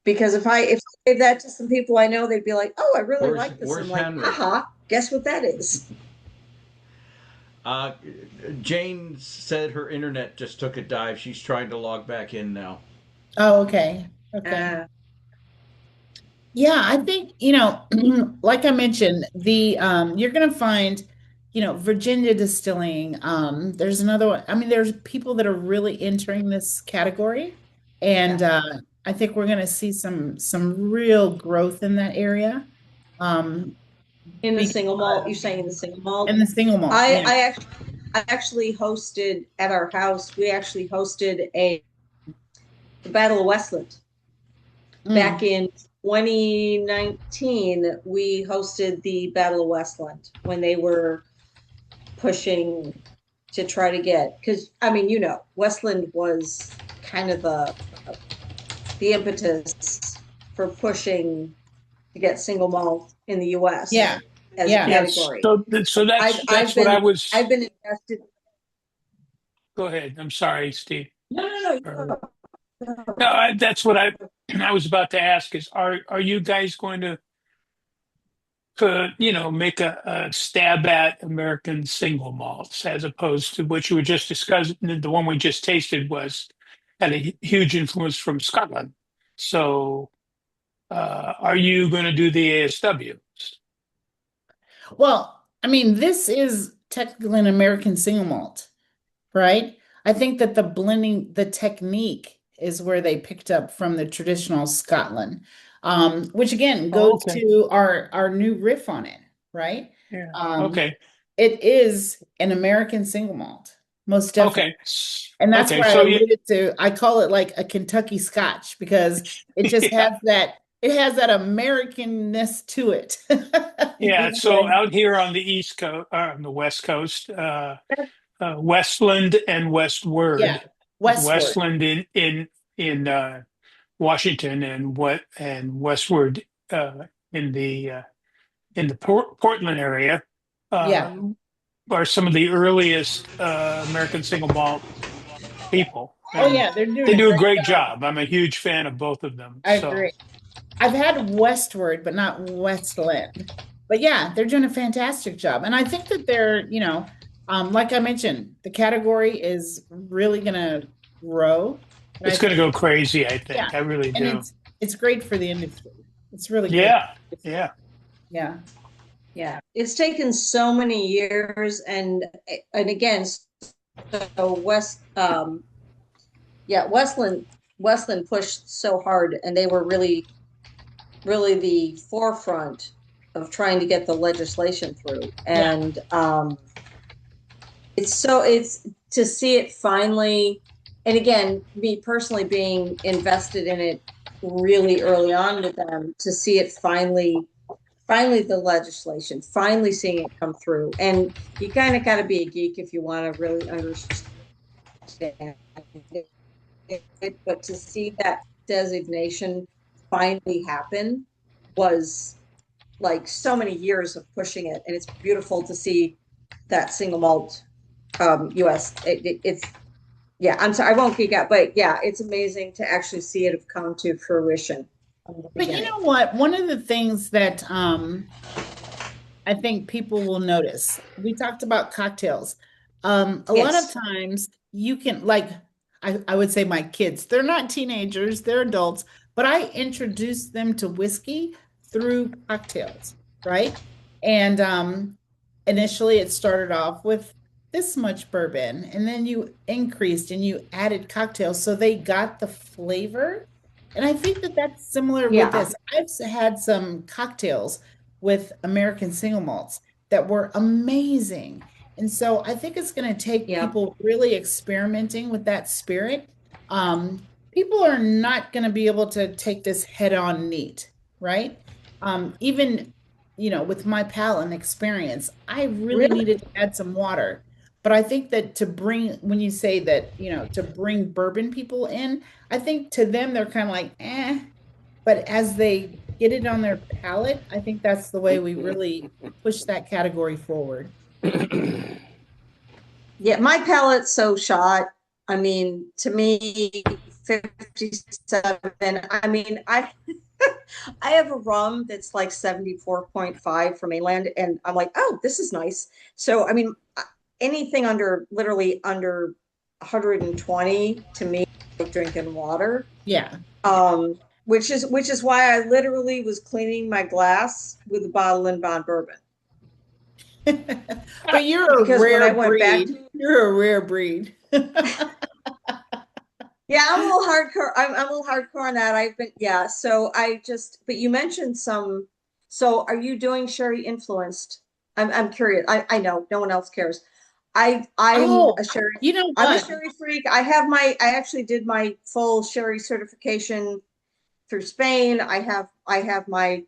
Because if I gave that to some people I know, they'd be like, "Oh, I really like this." Where's I'm like, Henry? "Haha, guess what that is?" Jane said her internet just took a dive. She's trying to log back in now. Oh, okay. Okay. Yeah, I think, like I mentioned, the you're gonna find, Virginia Distilling. There's another one. I mean, there's people that are really entering this category, and I think we're gonna see some real growth in that area. Um, In the because, single malt, you're saying in the single malt? in the single malt, yeah. I actually hosted at our house. We actually hosted the Battle of Westland back in 2019. We hosted the Battle of Westland when they were pushing to try to get, because I mean, Westland was kind of the impetus for pushing to get single malt in the US. Yeah. As Yeah. a category. So that's what I was. I've been invested. Go ahead. I'm sorry, Steve. No. No, that's what I was about to ask is are you guys going to make a stab at American single malts as opposed to what you were just discussing? The one we just tasted had a huge influence from Scotland. So are you going to do the ASW? Well, I mean, this is technically an American single malt, right? I think that the blending, the technique is where they picked up from the traditional Scotland, which again goes to our new riff on it, right? Yeah. Okay. It is an American single malt, most definitely. Okay. And that's why I alluded to, I call it like a Kentucky Scotch because it just has that Americanness to it. Yeah. So out here on the East Coast, on the West Coast, Westland and Westward. Yeah, Westward. Westland in Washington and Westward in the Portland area. Are some of the earliest American single malt people. Oh yeah, they do a great job. I'm a huge fan of both of them. I agree. I've had Westward, but not Westland. But yeah, they're doing a fantastic job. And I think that they're, like I mentioned, the category is really going to grow. It's going to go crazy, I think. Yeah. I really do. And it's great for the industry. It's really good. Yeah. Yeah. It's taken so many years and again, so Westland pushed so hard and they were really the forefront of trying to get the legislation through. And it's to see it finally, and again, me personally being invested in it really early on with them, to see it finally the legislation, finally seeing it come through. And you kind of got to be a geek if you want to really understand it, but to see that designation finally happen was like so many years of pushing it, and it's beautiful to see that single malt US. It's I'm sorry, I won't geek out, but yeah, it's amazing to actually see it have come to fruition. But you know what? One of the things that I think people will notice, we talked about cocktails. A lot of times you can, like, I would say my kids, they're not teenagers, they're adults, but I introduced them to whiskey through cocktails, right? And initially it started off with this much bourbon, and then you increased and you added cocktails so they got the flavor. And I think that that's similar with Yeah. this. I've had some cocktails with American single malts that were amazing. And so I think it's going to take Yeah. people really experimenting with that spirit. People are not going to be able to take this head on neat, right? Even, with my palate and experience, I really Really? needed to add some water. But I think that when you say that, to bring bourbon people in, I think to them, they're kind of like, eh. But as they get it on their palate, I think that's the way we really push that category forward. Yeah, my palate's so shot. I mean, to me, 57. I mean, I I have a rum that's like 74.5 for mainland, and I'm like, oh, this is nice. So, I mean, anything literally under 120 to me, like drinking water. Yeah. Which is why I literally was cleaning my glass with a bottle in Bond Bourbon. But you're a Because when I rare went back breed. You're a rare breed. Yeah, I'm a little hardcore. I'm a little hardcore on that. Yeah. So but you mentioned some. So are you doing sherry influenced? I'm curious. I know no one else cares. I'm Oh, a sherry. you know I'm a what? sherry freak. I actually did my full sherry certification through Spain. I have my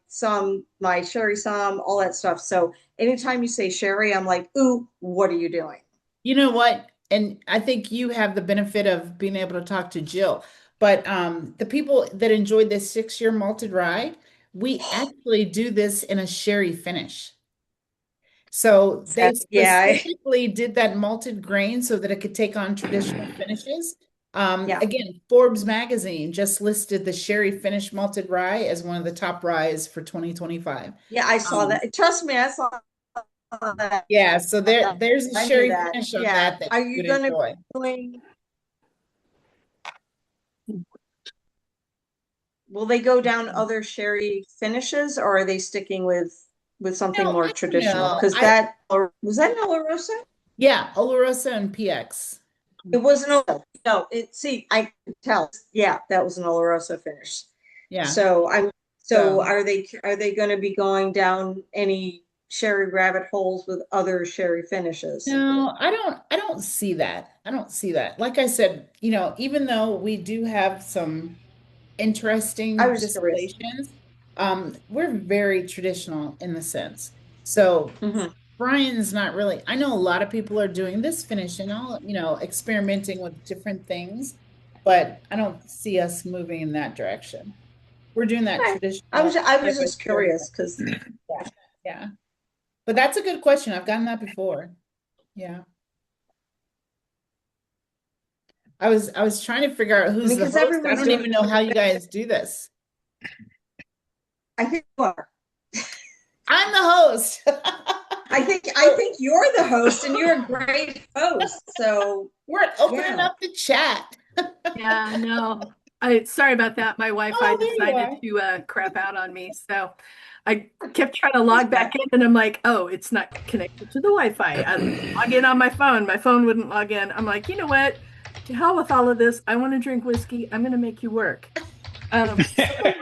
sherry some, all that stuff. So anytime you say sherry, I'm like, ooh, what are you doing? You know what? And I think you have the benefit of being able to talk to Jill. But the people that enjoyed this 6-year malted rye, we actually do this in a sherry finish. So they Yeah. specifically did that malted grain so that it could take on traditional finishes. Yeah. Again, Forbes magazine just listed the sherry finished malted rye as one of the top ryes for 2025. Yeah, I saw that. Trust me, I saw that. Yeah, so there's a I knew sherry that. finish on Yeah. that Are you you would going to enjoy. will they go down other sherry finishes, or are they sticking with something more I don't traditional? know. Because was that an Oloroso? Yeah, Olorosa and PX. It wasn't. No, see, I could tell. Yeah, that was an Oloroso finish. Yeah. So are they going to be going down any sherry rabbit holes with other sherry finishes? No, I don't see that. I don't see that. Like I said, even though we do have some I interesting was curious. distillations, we're very traditional in the sense. So Mhm. Brian's not really, I know a lot of people are doing this finish and all, experimenting with different things, but I don't see us moving in that direction. We're doing that Okay. I traditional was I type was of just sherry curious because finish. Yeah, yeah. But that's a good question. I've gotten that before. Yeah. I was trying to figure out I who's mean, the because host. I everyone's don't doing. even know how you guys do this. I think you are. I'm the host. I think you're the host, and you're a great host. So We're opening yeah. up the chat. Yeah, no. Sorry about that. My Wi-Fi Oh, there you decided are. to crap out on me. So I kept trying to log back in and I'm like, oh, it's not connected to the Wi-Fi. I log in on my phone. My phone wouldn't log in. I'm like, you know what? To hell with all of this. I want to drink whiskey. I'm going to make you work. Someone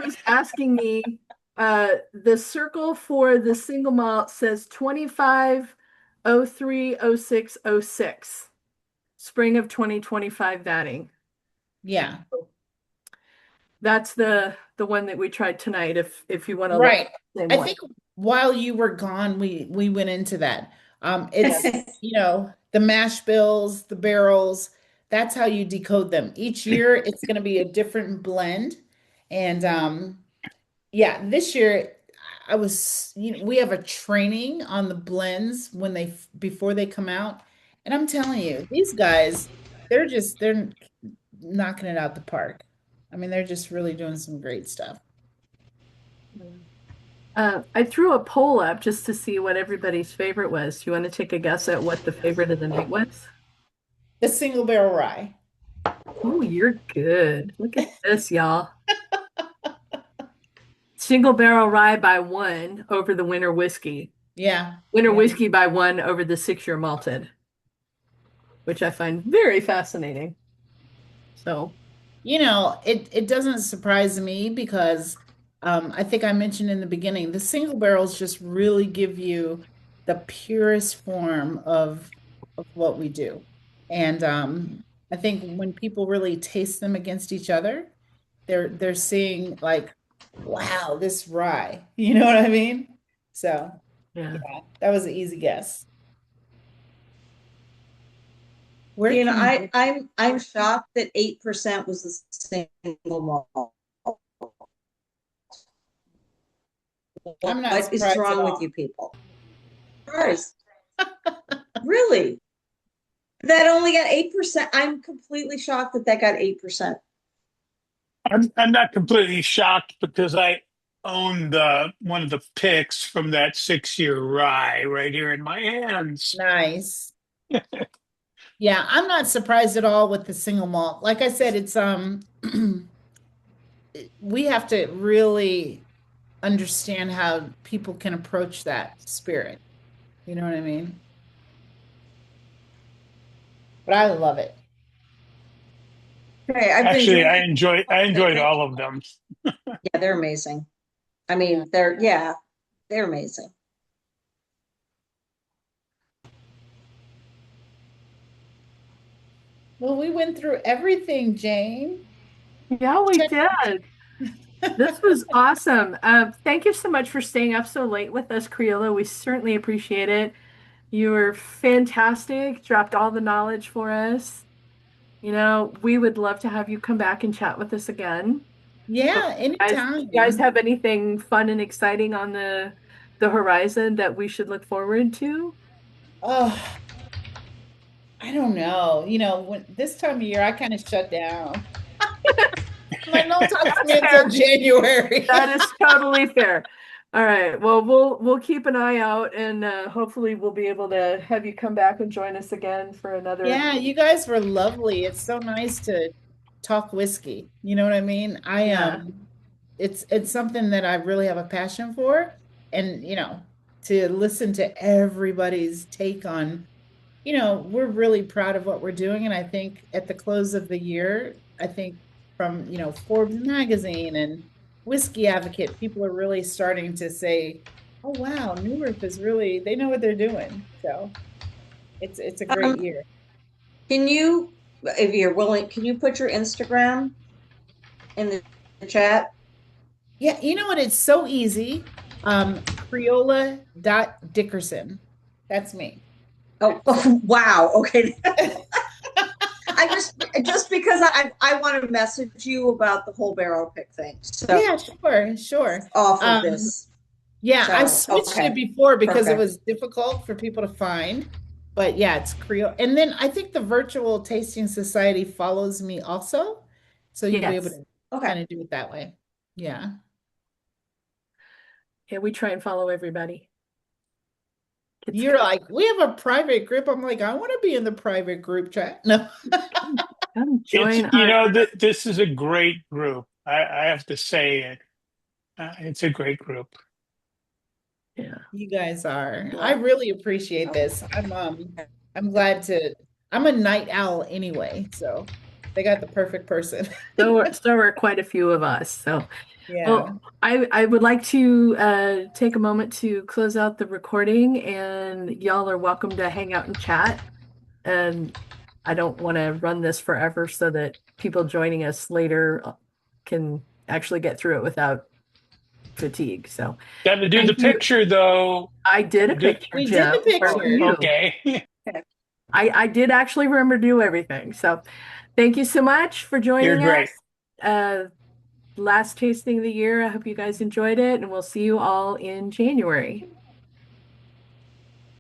was asking me, the circle for the single malt says 25, 03, 06, 06. Spring of 2025 vatting. Yeah. That's the one that we tried tonight. If you want to look Right. at the same I one. think while you were gone, we went into that. It's, the mash bills, the barrels, that's how you decode them. Each year it's going to be a different blend. And yeah, this year we have a training on the blends before they come out. And I'm telling you, these guys, they're knocking it out the park. I mean, they're just really doing some great stuff. I threw a poll up just to see what everybody's favorite was. Do you want to take a guess at what the favorite of the night was? The single barrel rye. Oh, you're good. Look at this, y'all. Single barrel rye by one over the winter whiskey. Yeah. Winter Yeah. whiskey by one over the 6-year malted. which I find very fascinating. So, it doesn't surprise me because I think I mentioned in the beginning, the single barrels just really give you the purest form of what we do. And I think when people really taste them against each other, they're seeing like, wow, this rye. You know what I mean? So yeah. yeah, that was an easy guess. Where You know, can you I'm shocked that 8% was the single malt. I'm not What is surprised at wrong with all. you people? Surprised. Really? That only got 8%. I'm completely shocked that that got 8%. I'm not completely shocked because I own one of the picks from that 6-year rye right here in my hands. Nice. Yeah, I'm not surprised at all with the single malt. Like I said, it's we have to really understand how people can approach that spirit. You know what I mean? But I love it. Okay, I've been Actually, I drinking. enjoyed all of them. Yeah, they're amazing. I Yeah. mean, they're amazing. Well, we went through everything, Jane. Yeah, we did. This was awesome. Thank you so much for staying up so late with us, Creola. We certainly appreciate it. You were fantastic, dropped all the knowledge for us. We would love to have you come back and chat with us again. So, Yeah, you guys anytime. have anything fun and exciting on the horizon that we should look forward to? Oh, I don't know. When this time of year, I kind of shut down. Like, don't talk to That's me until fair. January. That is totally fair. All right. Well, we'll keep an eye out, and hopefully we'll be able to have you come back and join us again for another. Yeah, you guys were lovely. It's so nice to talk whiskey. You know what I mean? I Yeah. it's something that I really have a passion for, and to listen to everybody's take on, we're really proud of what we're doing, and I think at the close of the year, I think from, Forbes magazine and Whiskey Advocate, people are really starting to say, "Oh wow, New Riff is really, they know what they're doing." So, it's a great Um, year. can you, if you're willing, can you put your Instagram in the chat? Yeah, you know what? It's so easy. Creola.Dickerson. That's me. Oh, oh wow. Okay. I just because I want to message you about the whole barrel pick thing. So Yeah, sure, sure. off of this. Yeah, I So switched it okay. before because it Perfect. was difficult for people to find. But yeah, it's Creole. And then I think the Virtual Tasting Society follows me also. So you'll be able Yes. to Okay. kind of do it that way. Yeah. Yeah, we try and follow everybody. It's You're like, we have a private group. I'm like, I want to be in the private group chat. No. come join our group. This is a great group. I have to say it. It's a great group. Yeah. You guys are. I really appreciate this. I'm glad to. I'm a night owl anyway, so they got the perfect person. So are quite a few of us. So, Yeah. well, I would like to take a moment to close out the recording, and y'all are welcome to hang out and chat. And I don't want to run this forever so that people joining us later can actually get through it without fatigue. So, Got to do the thank you. picture though. I did a Do- picture, We Jim. did the Where were picture. you? Okay. I did actually remember to do everything. So, thank you so much for You're joining great. us. Last tasting of the year. I hope you guys enjoyed it, and we'll see you all in January.